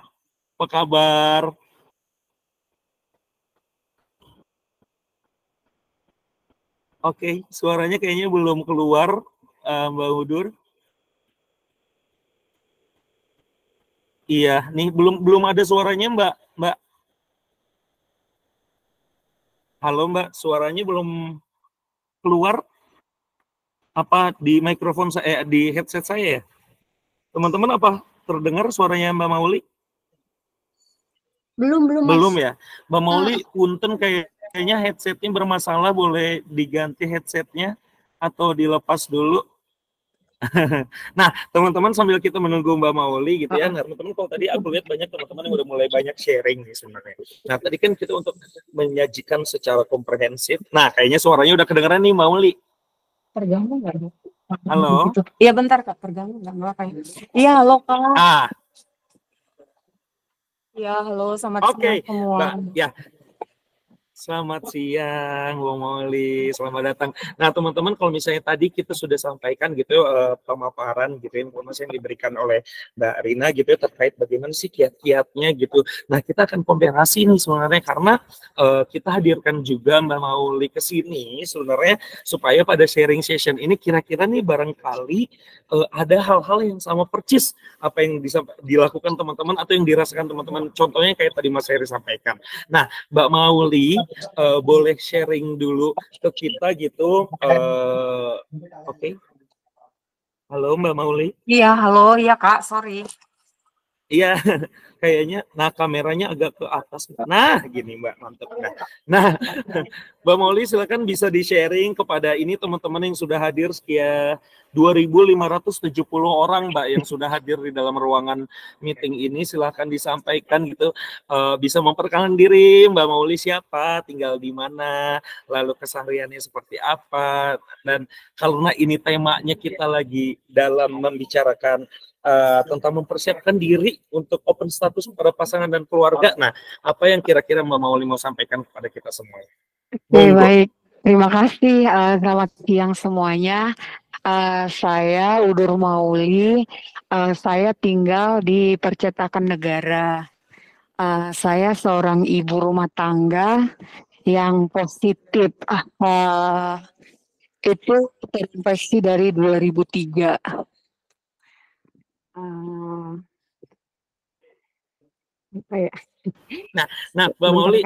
Apa kabar? Oke, suaranya kayaknya belum keluar, Mbak Udur. Iya, nih belum ada suaranya, Mbak. Halo, Mbak. Suaranya belum keluar. Apa di mikrofon saya, di headset saya ya? Teman-teman apa terdengar suaranya Mbak Mauli? Belum ya. Mbak Mauli, punten kayaknya headsetnya bermasalah, boleh diganti headsetnya atau dilepas dulu. Nah, teman-teman sambil kita menunggu Mbak Mauli gitu ya, teman-teman kalau tadi aku lihat banyak teman-teman yang udah mulai banyak sharing nih sebenarnya. Nah, tadi kan kita untuk menyajikan secara komprehensif. Nah, kayaknya suaranya udah kedengeran nih Mbak Mauli. Terganggu nggak? Halo? Iya bentar Kak, terganggu nggak apa-apa ya? Iya, halo Kak. Iya, halo, selamat siang semua. Ya. Selamat siang, Bang Mauli, selamat datang. Nah, teman-teman, kalau misalnya tadi kita sudah sampaikan gitu pemaparan gitu informasi yang diberikan oleh Mbak Rina gitu terkait bagaimana sih kiat-kiatnya gitu. Nah, kita akan komparasi nih sebenarnya karena kita hadirkan juga Mbak Mauli ke sini sebenarnya supaya pada sharing session ini kira-kira nih barangkali ada hal-hal yang sama persis apa yang bisa dilakukan teman-teman atau yang dirasakan teman-teman. Contohnya kayak tadi Mas Heri sampaikan. Nah, Mbak Mauli boleh sharing dulu ke kita gitu. Oke. Halo Mbak Mauli. Iya, halo. Iya Kak, sorry. Iya, kayaknya, nah kameranya agak ke atas. Nah, gini Mbak, mantap. Nah, Mbak Mauli silakan bisa di-sharing kepada ini teman-teman yang sudah hadir sekian 2.570 orang Mbak yang sudah hadir di dalam ruangan meeting ini. Silakan disampaikan gitu, bisa memperkenalkan diri Mbak Mauli siapa, tinggal di mana, lalu kesehariannya seperti apa. Dan karena ini temanya kita lagi dalam membicarakan tentang mempersiapkan diri untuk open status pada pasangan dan keluarga. Nah, apa yang kira-kira Mbak Mauli mau sampaikan kepada kita semua? Baik, terima kasih. Selamat siang semuanya. Saya Udur Mauli. Saya tinggal di Percetakan Negara. Saya seorang ibu rumah tangga yang positif. Itu terinfeksi dari 2003. Nah, Mbak Mauli,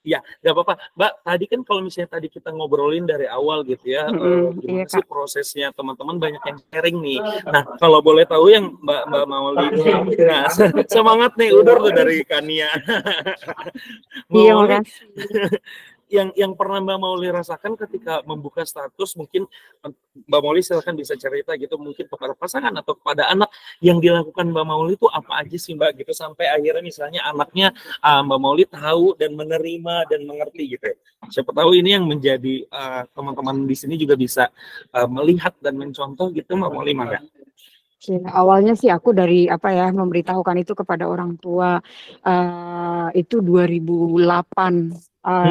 ya, nggak apa-apa. Mbak, tadi kan kalau misalnya tadi kita ngobrolin dari awal gitu ya, gimana sih prosesnya teman-teman banyak yang sharing nih. Nah, kalau boleh tahu yang Mbak Mauli, nah, semangat nih Udur tuh dari Kania. Iya, makasih. Yang pernah Mbak Mauli rasakan ketika membuka status, mungkin Mbak Mauli silakan bisa cerita gitu, mungkin kepada pasangan atau kepada anak yang dilakukan Mbak Mauli itu apa aja sih Mbak gitu, sampai akhirnya misalnya anaknya Mbak Mauli tahu dan menerima dan mengerti gitu. Siapa tahu ini yang menjadi teman-teman di sini juga bisa melihat dan mencontoh gitu Mbak Mauli mangga. Awalnya sih aku dari memberitahukan itu kepada orang tua itu 2008.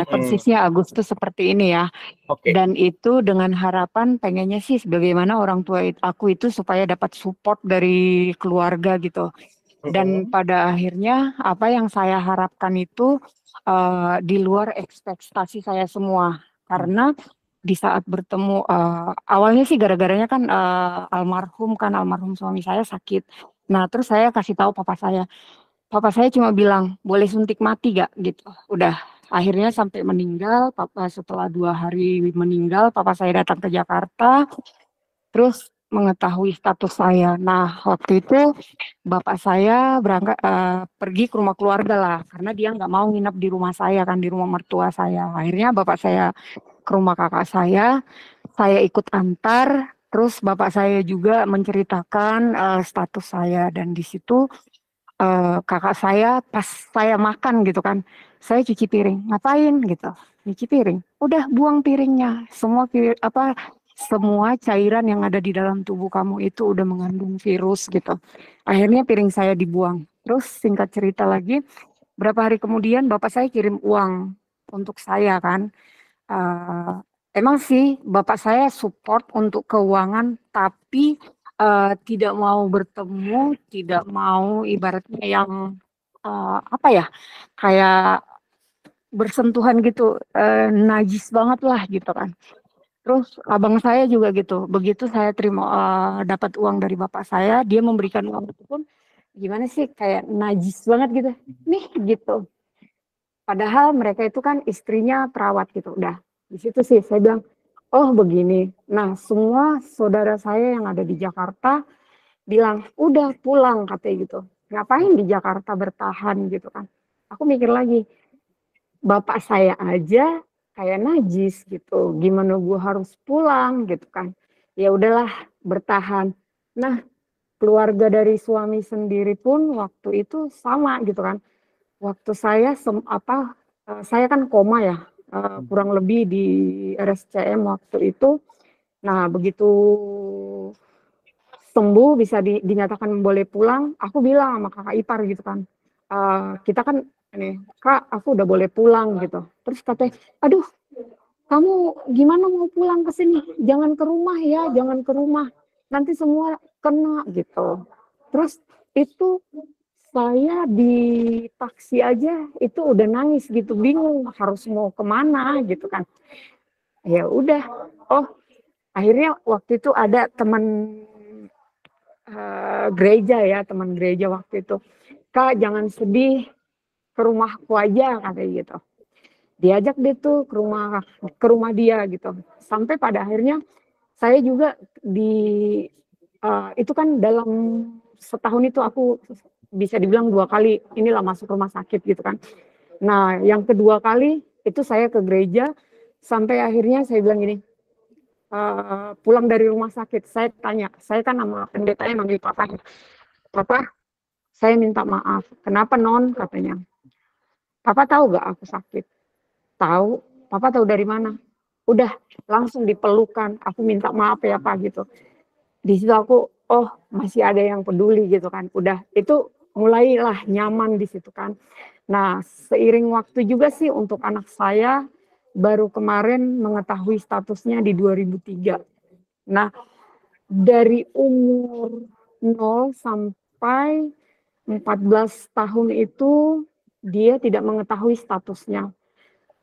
persisnya Agustus seperti ini ya. Oke. Dan itu dengan harapan pengennya sih bagaimana orang tua aku itu supaya dapat support dari keluarga gitu. Dan pada akhirnya apa yang saya harapkan itu di luar ekspektasi saya semua. Karena di saat bertemu awalnya sih gara-garanya kan almarhum suami saya sakit. Nah terus saya kasih tahu papa saya cuma bilang boleh suntik mati gak gitu. Udah akhirnya sampai meninggal. Papa setelah 2 hari meninggal, papa saya datang ke Jakarta, terus mengetahui status saya. Nah waktu itu bapak saya berangkat pergi ke rumah keluarga lah, karena dia nggak mau nginap di rumah saya kan, di rumah mertua saya. Akhirnya bapak saya ke rumah kakak saya ikut antar. Terus bapak saya juga menceritakan status saya, dan di situ kakak saya pas saya makan gitu kan, saya cuci piring, ngapain gitu, cuci piring, udah buang piringnya, semua cairan yang ada di dalam tubuh kamu itu udah mengandung virus gitu. Akhirnya piring saya dibuang. Terus singkat cerita lagi, berapa hari kemudian bapak saya kirim uang untuk saya kan. Emang sih bapak saya support untuk keuangan, tapi tidak mau bertemu, tidak mau ibaratnya yang apa ya, kayak bersentuhan gitu, najis banget lah gitu kan. Terus abang saya juga gitu, begitu saya terima dapat uang dari bapak saya, dia memberikan uang itu pun gimana sih, kayak najis banget gitu, nih gitu. Padahal mereka itu kan istrinya perawat gitu, udah di situ sih saya bilang, oh begini. Nah semua saudara saya yang ada di Jakarta bilang, udah pulang katanya gitu. Ngapain di Jakarta bertahan gitu kan. Aku mikir lagi, bapak saya aja kayak najis gitu. Gimana gue harus pulang gitu kan. Ya udahlah bertahan. Nah, keluarga dari suami sendiri pun waktu itu sama gitu kan. Waktu saya saya kan koma ya, kurang lebih di RSCM waktu itu. Nah, begitu sembuh bisa dinyatakan boleh pulang, aku bilang sama kakak ipar gitu kan, kita kan ini kak aku udah boleh pulang gitu. Terus katanya, aduh kamu gimana mau pulang ke sini, jangan ke rumah ya, jangan ke rumah, nanti semua kena gitu. Terus itu saya di taksi aja itu udah nangis gitu, bingung harus mau kemana gitu kan. Ya udah, oh akhirnya waktu itu ada teman gereja ya, teman gereja waktu itu, kak jangan sedih, ke rumahku aja katanya gitu. Diajak dia tuh ke rumah dia gitu. Sampai pada akhirnya saya juga itu kan dalam setahun itu aku bisa dibilang 2 kali inilah masuk rumah sakit gitu kan. Nah yang kedua kali itu saya ke gereja, sampai akhirnya saya bilang gini, pulang dari rumah sakit, saya tanya, saya kan sama pendetanya manggil papa, papa saya minta maaf, kenapa non katanya, papa tahu gak aku sakit, tahu, papa tahu dari mana, udah langsung dipelukan, aku minta maaf ya pak gitu. Di situ aku, oh masih ada yang peduli gitu kan, udah itu mulailah nyaman di situ kan. Nah seiring waktu juga sih untuk anak saya baru kemarin mengetahui statusnya di 2003. Nah dari umur 0 sampai 14 tahun itu dia tidak mengetahui statusnya,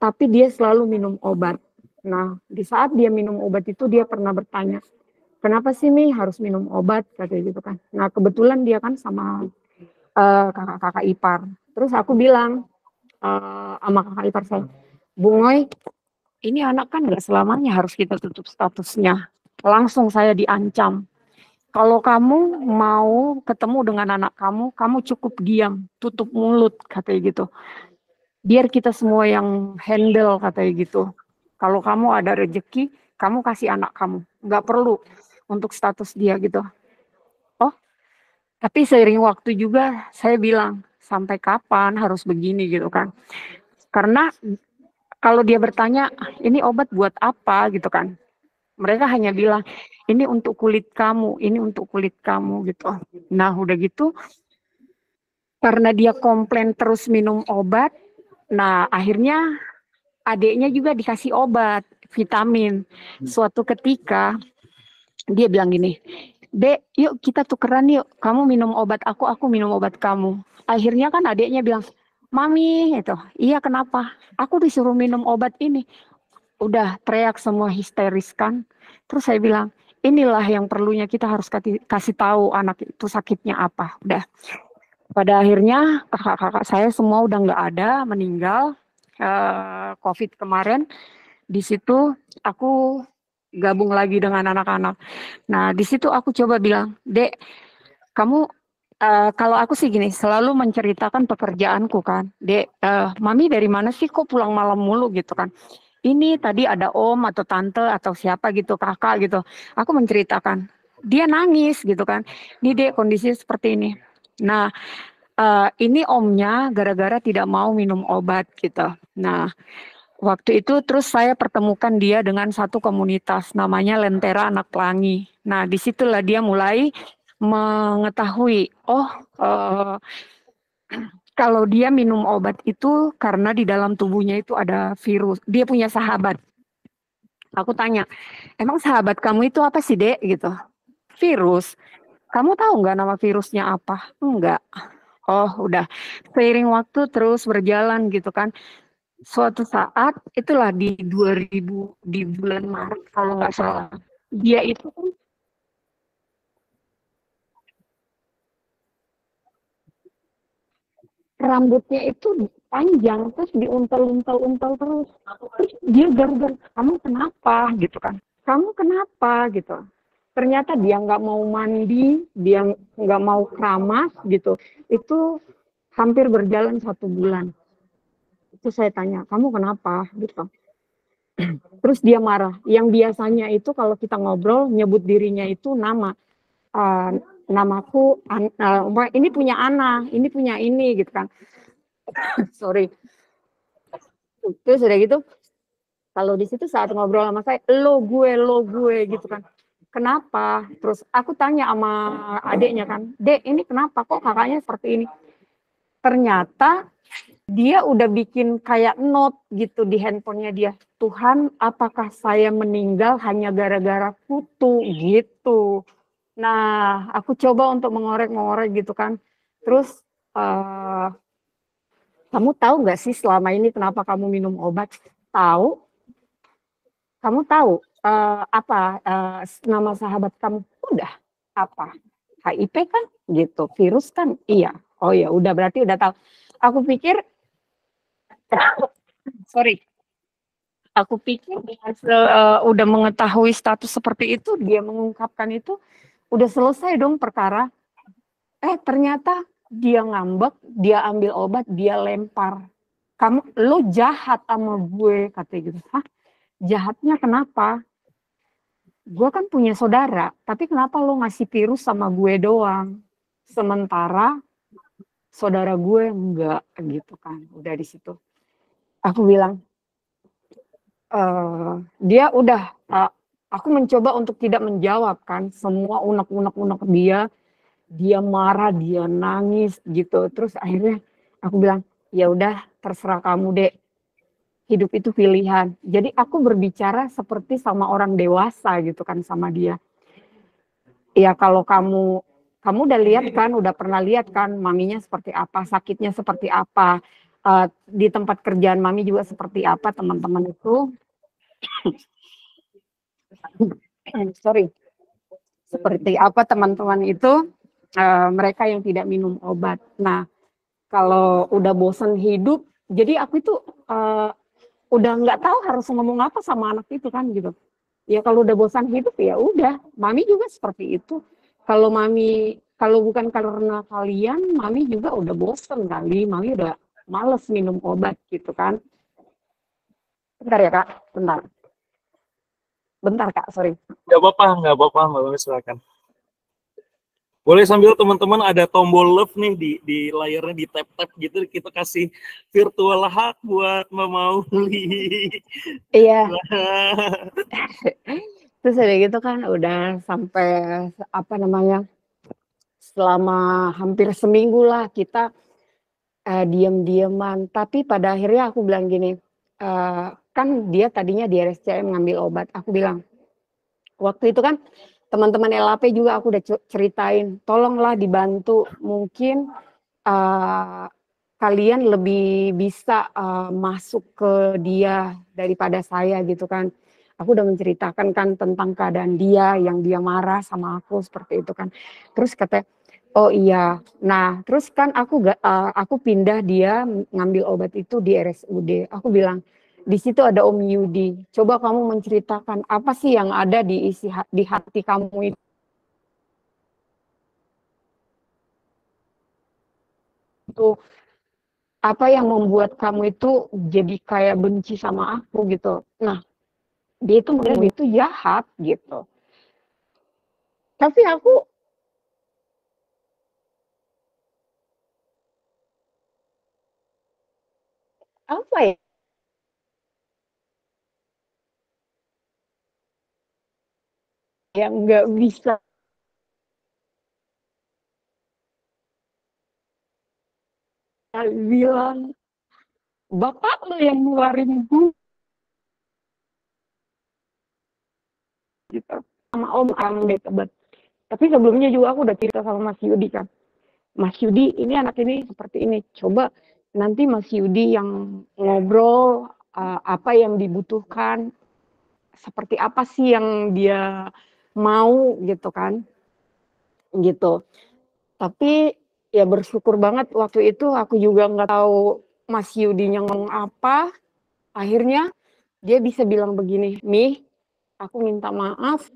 tapi dia selalu minum obat. Nah di saat dia minum obat itu dia pernah bertanya, kenapa sih Mi harus minum obat katanya gitu kan. Nah kebetulan dia kan sama kakak-kakak ipar. Terus aku bilang sama kakak ipar saya, Bungoy, ini anak kan nggak selamanya harus kita tutup statusnya. Langsung saya diancam. Kalau kamu mau ketemu dengan anak kamu, kamu cukup diam, tutup mulut katanya gitu. Biar kita semua yang handle katanya gitu. Kalau kamu ada rezeki, kamu kasih anak kamu. Nggak perlu untuk status dia gitu. Oh, tapi seiring waktu juga saya bilang, sampai kapan harus begini gitu kan. Karena kalau dia bertanya, ini obat buat apa gitu kan. Mereka hanya bilang, ini untuk kulit kamu, ini untuk kulit kamu gitu. Nah udah gitu, karena dia komplain terus minum obat, nah akhirnya adiknya juga dikasih obat, vitamin. Suatu ketika dia bilang gini, Dek, yuk kita tukeran yuk. Kamu minum obat aku minum obat kamu. Akhirnya kan adiknya bilang, Mami, itu, iya kenapa? Aku disuruh minum obat ini. Udah teriak semua histeris kan. Terus saya bilang, inilah yang perlunya kita harus kasih tahu anak itu sakitnya apa. Udah. Pada akhirnya kakak-kakak saya semua udah nggak ada, meninggal. COVID kemarin. Di situ aku gabung lagi dengan anak-anak. Nah, di situ aku coba bilang, Dek, kamu kalau aku sih gini, selalu menceritakan pekerjaanku kan. Dek, Mami dari mana sih kok pulang malam mulu gitu kan. Ini tadi ada om atau tante atau siapa gitu, kakak gitu. Aku menceritakan. Dia nangis gitu kan. Ini Dek kondisinya seperti ini. Nah, ini omnya gara-gara tidak mau minum obat gitu. Nah, waktu itu terus saya pertemukan dia dengan satu komunitas namanya Lentera Anak Pelangi. Nah, disitulah dia mulai mengetahui, kalau dia minum obat itu karena di dalam tubuhnya itu ada virus. Dia punya sahabat. Aku tanya, emang sahabat kamu itu apa sih, Dek? Gitu. Virus. Kamu tahu nggak nama virusnya apa? Enggak. Oh, udah. Seiring waktu terus berjalan gitu kan. Suatu saat, itulah di 2000, di bulan Maret kalau nggak salah. Dia itu kan rambutnya itu panjang terus diuntel-untel terus dia gargar, kamu kenapa gitu kan, kamu kenapa gitu. Ternyata dia nggak mau mandi, dia nggak mau keramas gitu. Itu hampir berjalan 1 bulan. Itu saya tanya, kamu kenapa gitu. Terus dia marah. Yang biasanya itu kalau kita ngobrol nyebut dirinya itu nama, namaku ini punya Ana, ini punya ini gitu kan. Sorry. Terus udah gitu, kalau di situ saat ngobrol sama saya, lo gue gitu kan. Kenapa? Terus aku tanya sama adiknya kan, Dek ini kenapa kok kakaknya seperti ini? Ternyata dia udah bikin kayak note gitu di handphonenya dia. Tuhan, apakah saya meninggal hanya gara-gara kutu gitu. Nah, aku coba untuk mengorek gitu kan. Terus kamu tahu nggak sih selama ini kenapa kamu minum obat? Tahu? Kamu tahu apa nama sahabat kamu? Udah. Apa? HIV kan? Gitu. Virus kan? Iya. Oh ya, udah berarti udah tahu. Aku pikir, sorry. Aku pikir udah mengetahui status seperti itu, dia mengungkapkan itu, udah selesai dong perkara. Ternyata dia ngambek, dia ambil obat, dia lempar. Lo jahat sama gue, katanya gitu. Hah? Jahatnya kenapa? Gue kan punya saudara, tapi kenapa lo ngasih virus sama gue doang? Sementara saudara gue enggak gitu kan. Udah di situ. Aku bilang, dia udah, aku mencoba untuk tidak menjawab kan semua unek-unek dia marah, dia nangis gitu. Terus akhirnya aku bilang, ya udah terserah kamu Dek, hidup itu pilihan. Jadi aku berbicara seperti sama orang dewasa gitu kan sama dia. Ya kalau kamu udah lihat kan, udah pernah lihat kan maminya seperti apa, sakitnya seperti apa, di tempat kerjaan mami juga seperti apa, teman-teman itu sorry, seperti apa teman-teman itu, mereka yang tidak minum obat. Nah, kalau udah bosan hidup, jadi aku itu udah nggak tahu harus ngomong apa sama anak itu kan gitu. Ya kalau udah bosan hidup ya udah, mami juga seperti itu. Kalau bukan karena kalian, mami juga udah bosan kali, mami udah males minum obat gitu kan. Bentar ya Kak, bentar Kak, sorry. Nggak apa-apa, Mbak Mami, silakan. Boleh sambil teman-teman ada tombol love nih di layarnya, di tap-tap gitu, kita kasih virtual hug buat Mbak Mauli. Iya. Terus ada gitu kan udah sampai selama hampir seminggu lah kita diam-diaman. Tapi pada akhirnya aku bilang gini, kan dia tadinya di RSCM ngambil obat. Aku bilang, waktu itu kan teman-teman LAP juga aku udah ceritain, tolonglah dibantu, mungkin kalian lebih bisa masuk ke dia daripada saya gitu kan. Aku udah menceritakan kan tentang keadaan dia, yang dia marah sama aku seperti itu kan. Terus kata, oh iya, nah terus kan aku pindah dia ngambil obat itu di RSUD. Aku bilang, di situ ada Om Yudi. Coba kamu menceritakan apa sih yang ada di hati kamu itu, apa yang membuat kamu itu jadi kayak benci sama aku gitu. Nah, dia itu menurut itu jahat gitu. Tapi aku apa ya? Yang nggak bisa bilang, bapak lo yang ngeluarin gue gitu. Sama Om Debat. Tapi sebelumnya juga aku udah cerita sama Mas Yudi kan. Mas Yudi, ini anak ini seperti ini. Coba nanti Mas Yudi yang ngobrol apa yang dibutuhkan, seperti apa sih yang dia mau gitu kan. Gitu. Tapi ya bersyukur banget waktu itu aku juga nggak tahu Mas Yudinya ngomong apa. Akhirnya dia bisa bilang begini, "Mi, aku minta maaf,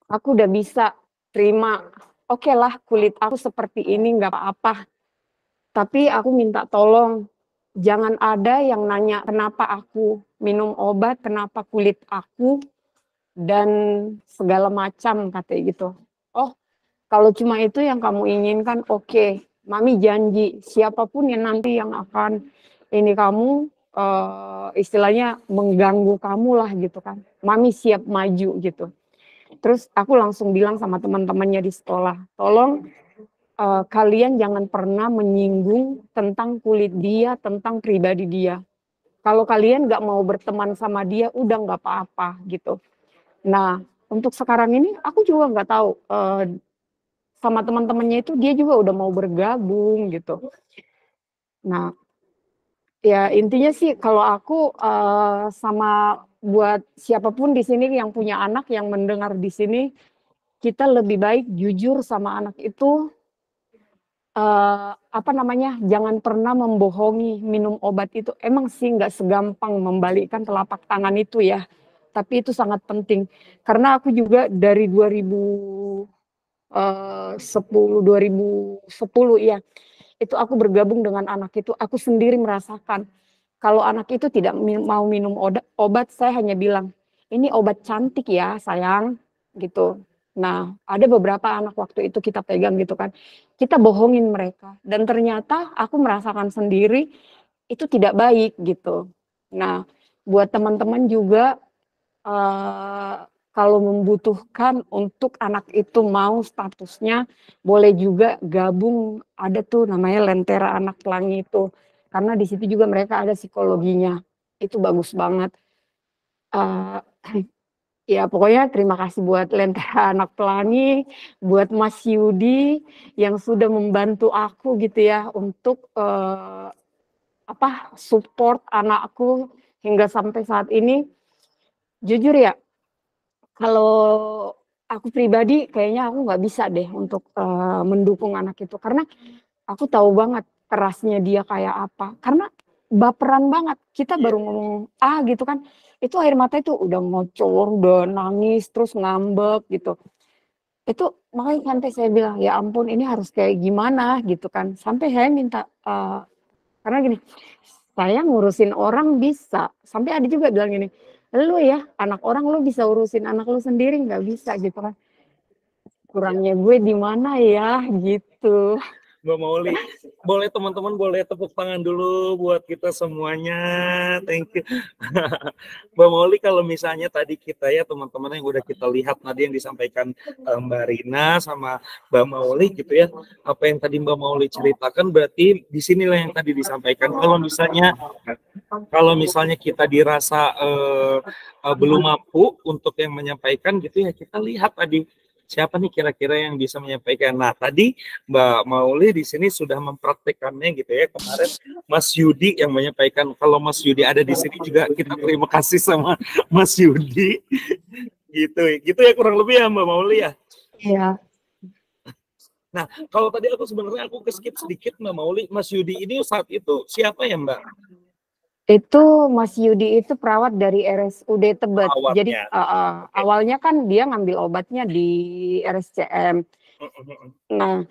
aku udah bisa terima. Oke lah kulit aku seperti ini nggak apa-apa. Tapi aku minta tolong, jangan ada yang nanya kenapa aku minum obat, kenapa kulit aku, dan segala macam," katanya gitu. Oh, kalau cuma itu yang kamu inginkan, oke. Mami janji, siapapun yang nanti yang akan ini kamu, istilahnya mengganggu kamu lah gitu kan. Mami siap maju gitu. Terus aku langsung bilang sama teman-temannya di sekolah, tolong kalian jangan pernah menyinggung tentang kulit dia, tentang pribadi dia. Kalau kalian nggak mau berteman sama dia, udah nggak apa-apa gitu. Nah, untuk sekarang ini aku juga nggak tahu, sama teman-temannya itu dia juga udah mau bergabung gitu. Nah, ya intinya sih kalau aku sama buat siapapun di sini yang punya anak yang mendengar di sini, kita lebih baik jujur sama anak itu, apa namanya, jangan pernah membohongi minum obat itu. Emang sih nggak segampang membalikkan telapak tangan itu ya, tapi itu sangat penting. Karena aku juga dari 2010 ya, itu aku bergabung dengan anak itu, aku sendiri merasakan kalau anak itu tidak mau minum obat, saya hanya bilang, ini obat cantik ya sayang, gitu. Nah, ada beberapa anak waktu itu kita pegang gitu kan, kita bohongin mereka, dan ternyata aku merasakan sendiri itu tidak baik gitu. Nah, buat teman-teman juga, kalau membutuhkan untuk anak itu mau statusnya, boleh juga gabung, ada tuh namanya Lentera Anak Pelangi itu. Karena di situ juga mereka ada psikologinya, itu bagus banget. Ya pokoknya terima kasih buat Lentera Anak Pelangi, buat Mas Yudi yang sudah membantu aku gitu ya untuk support anakku hingga sampai saat ini. Jujur ya, kalau aku pribadi kayaknya aku nggak bisa deh untuk mendukung anak itu karena aku tahu banget kerasnya dia kayak apa. Karena baperan banget. Kita baru ngomong gitu kan, itu air mata itu udah ngocor, udah nangis, terus ngambek gitu. Itu makanya sampai saya bilang, ya ampun ini harus kayak gimana gitu kan. Sampai saya minta, karena gini, saya ngurusin orang bisa. Sampai ada juga bilang gini, lu ya anak orang lu bisa urusin anak lu sendiri nggak bisa gitu kan. Kurangnya gue di mana ya gitu. Mbak Mauli. Boleh teman-teman boleh tepuk tangan dulu buat kita semuanya. Thank you. Mbak Mauli, kalau misalnya tadi kita ya teman-teman yang udah kita lihat tadi yang disampaikan Mbak Rina sama Mbak Mauli gitu ya. Apa yang tadi Mbak Mauli ceritakan berarti di sinilah yang tadi disampaikan. Kalau misalnya kita dirasa belum mampu untuk yang menyampaikan gitu ya, kita lihat tadi siapa nih kira-kira yang bisa menyampaikan. Nah, tadi Mbak Mauli di sini sudah mempraktekannya gitu ya. Kemarin Mas Yudi yang menyampaikan. Kalau Mas Yudi ada di sini juga kita terima kasih sama Mas Yudi. Gitu ya kurang lebih ya Mbak Mauli ya. Iya. Nah, kalau tadi sebenarnya aku skip sedikit Mbak Mauli. Mas Yudi ini saat itu siapa ya Mbak? Itu Mas Yudi itu perawat dari RSUD Tebet. Perawatnya. Jadi awalnya kan dia ngambil obatnya di RSCM. Nah,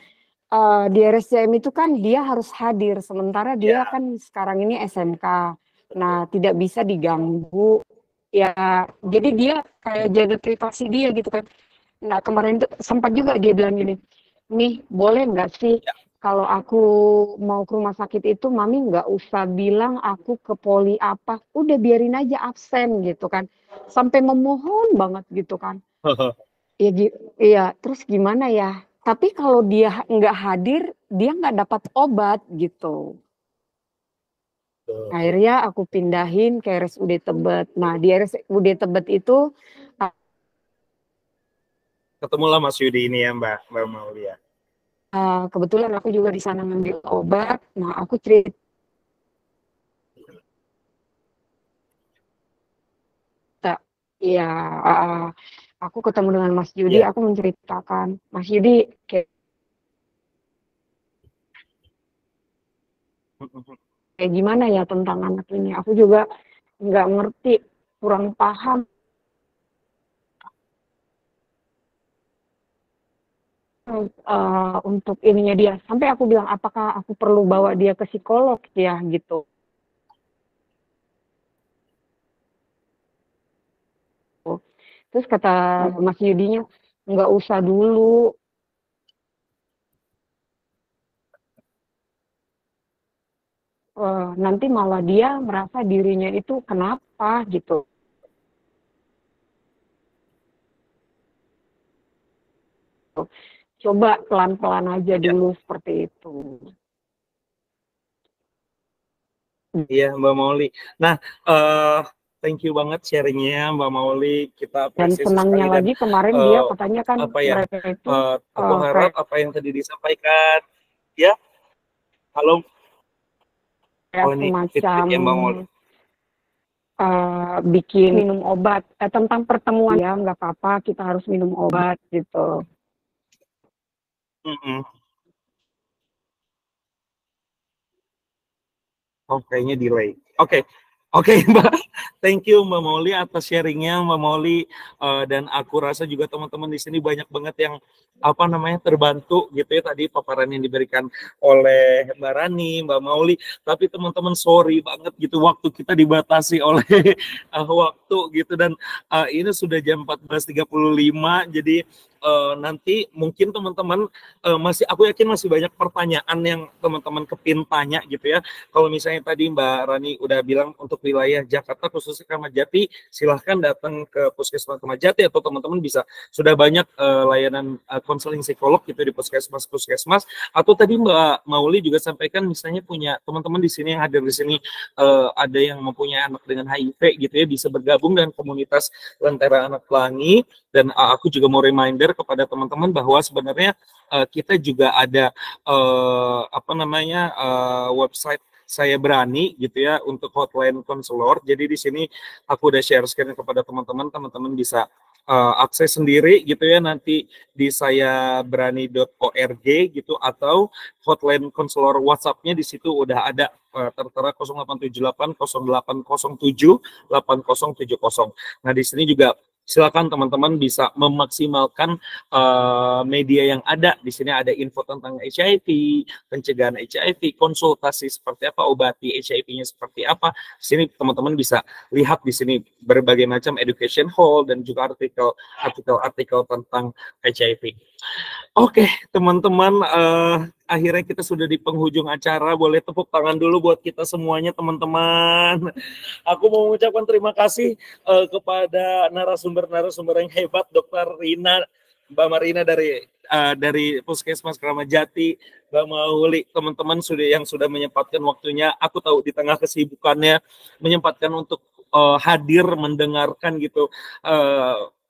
di RSCM itu kan dia harus hadir, sementara dia kan sekarang ini SMK. Nah, tidak bisa diganggu. Ya, jadi dia kayak jaga privasi dia gitu kan. Nah, kemarin itu sempat juga dia bilang gini, nih boleh nggak sih kalau aku mau ke rumah sakit itu, Mami nggak usah bilang aku ke poli apa, udah biarin aja absen gitu kan. Sampai memohon banget gitu kan. Iya, terus gimana ya? Tapi kalau dia nggak hadir, dia nggak dapat obat gitu. Akhirnya aku pindahin ke RSUD Tebet. Nah, di RSUD Tebet itu ketemulah Mas Yudi ini ya Mbak Mauli ya. kebetulan aku juga di sana ngambil obat. Nah, aku cerita ya, aku ketemu dengan Mas Yudi, aku menceritakan, Mas Yudi kayak gimana ya tentang anak ini. Aku juga nggak ngerti, kurang paham. Untuk ininya dia, sampai aku bilang apakah aku perlu bawa dia ke psikolog ya gitu. Terus kata Mas Yudinya nggak usah dulu. Nanti malah dia merasa dirinya itu kenapa gitu. Coba pelan-pelan aja dulu seperti itu. Iya Mbak Mauli. Nah, thank you banget sharingnya Mbak Mauli. Kita Dan apresiasi senangnya sekali lagi kemarin dia katanya kan mereka itu aku harap apa yang tadi disampaikan ya. Halo. Semacam ya, Mbak Mauli. Bikin minum obat tentang pertemuan ya, nggak apa-apa kita harus minum obat gitu. Kayaknya delay. Oke, Mbak. Thank you Mbak Mauli atas sharingnya Mbak Mauli, dan aku rasa juga teman-teman di sini banyak banget yang terbantu gitu ya tadi paparan yang diberikan oleh Mbak Rani, Mbak Mauli. Tapi teman-teman sorry banget gitu waktu kita dibatasi oleh waktu gitu, dan ini sudah jam 14.35 jadi nanti mungkin teman-teman aku yakin masih banyak pertanyaan yang teman-teman kepin tanya gitu ya. Kalau misalnya tadi Mbak Rani udah bilang untuk wilayah Jakarta khususnya Kramat Jati, silahkan datang ke Puskesmas Kramat Jati atau teman-teman bisa sudah banyak layanan konseling psikolog gitu di puskesmas, atau tadi Mbak Mauli juga sampaikan misalnya punya teman-teman di sini yang hadir di sini ada yang mempunyai anak dengan HIV gitu ya, bisa bergabung dengan komunitas Lentera Anak Pelangi. Dan aku juga mau reminder kepada teman-teman bahwa sebenarnya kita juga ada website Saya Berani gitu ya untuk hotline konselor. Jadi di sini aku udah share screen kepada teman-teman bisa akses sendiri gitu ya nanti di sayaberani.org gitu, atau hotline konselor WhatsApp-nya di situ udah ada tertera 0878 0807 8070. Nah di sini juga silakan teman-teman bisa memaksimalkan media yang ada. Di sini ada info tentang HIV, pencegahan HIV, konsultasi seperti apa, obati HIV-nya seperti apa. Di sini teman-teman bisa lihat di sini berbagai macam education hall dan juga artikel tentang HIV. Oke, teman-teman, akhirnya kita sudah di penghujung acara. Boleh tepuk tangan dulu buat kita semuanya, teman-teman. Aku mau mengucapkan terima kasih kepada narasumber-narasumber yang hebat, Dr. Rina, Mbak Marina dari Puskesmas Kramat Jati, Mbak Mauli, teman-teman yang sudah menyempatkan waktunya. Aku tahu di tengah kesibukannya menyempatkan untuk hadir mendengarkan gitu.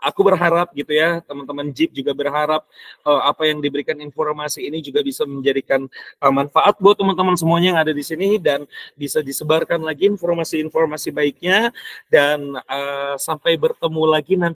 Aku berharap gitu ya, teman-teman JIP juga berharap apa yang diberikan informasi ini juga bisa menjadikan manfaat buat teman-teman semuanya yang ada di sini dan bisa disebarkan lagi informasi-informasi baiknya dan sampai bertemu lagi nanti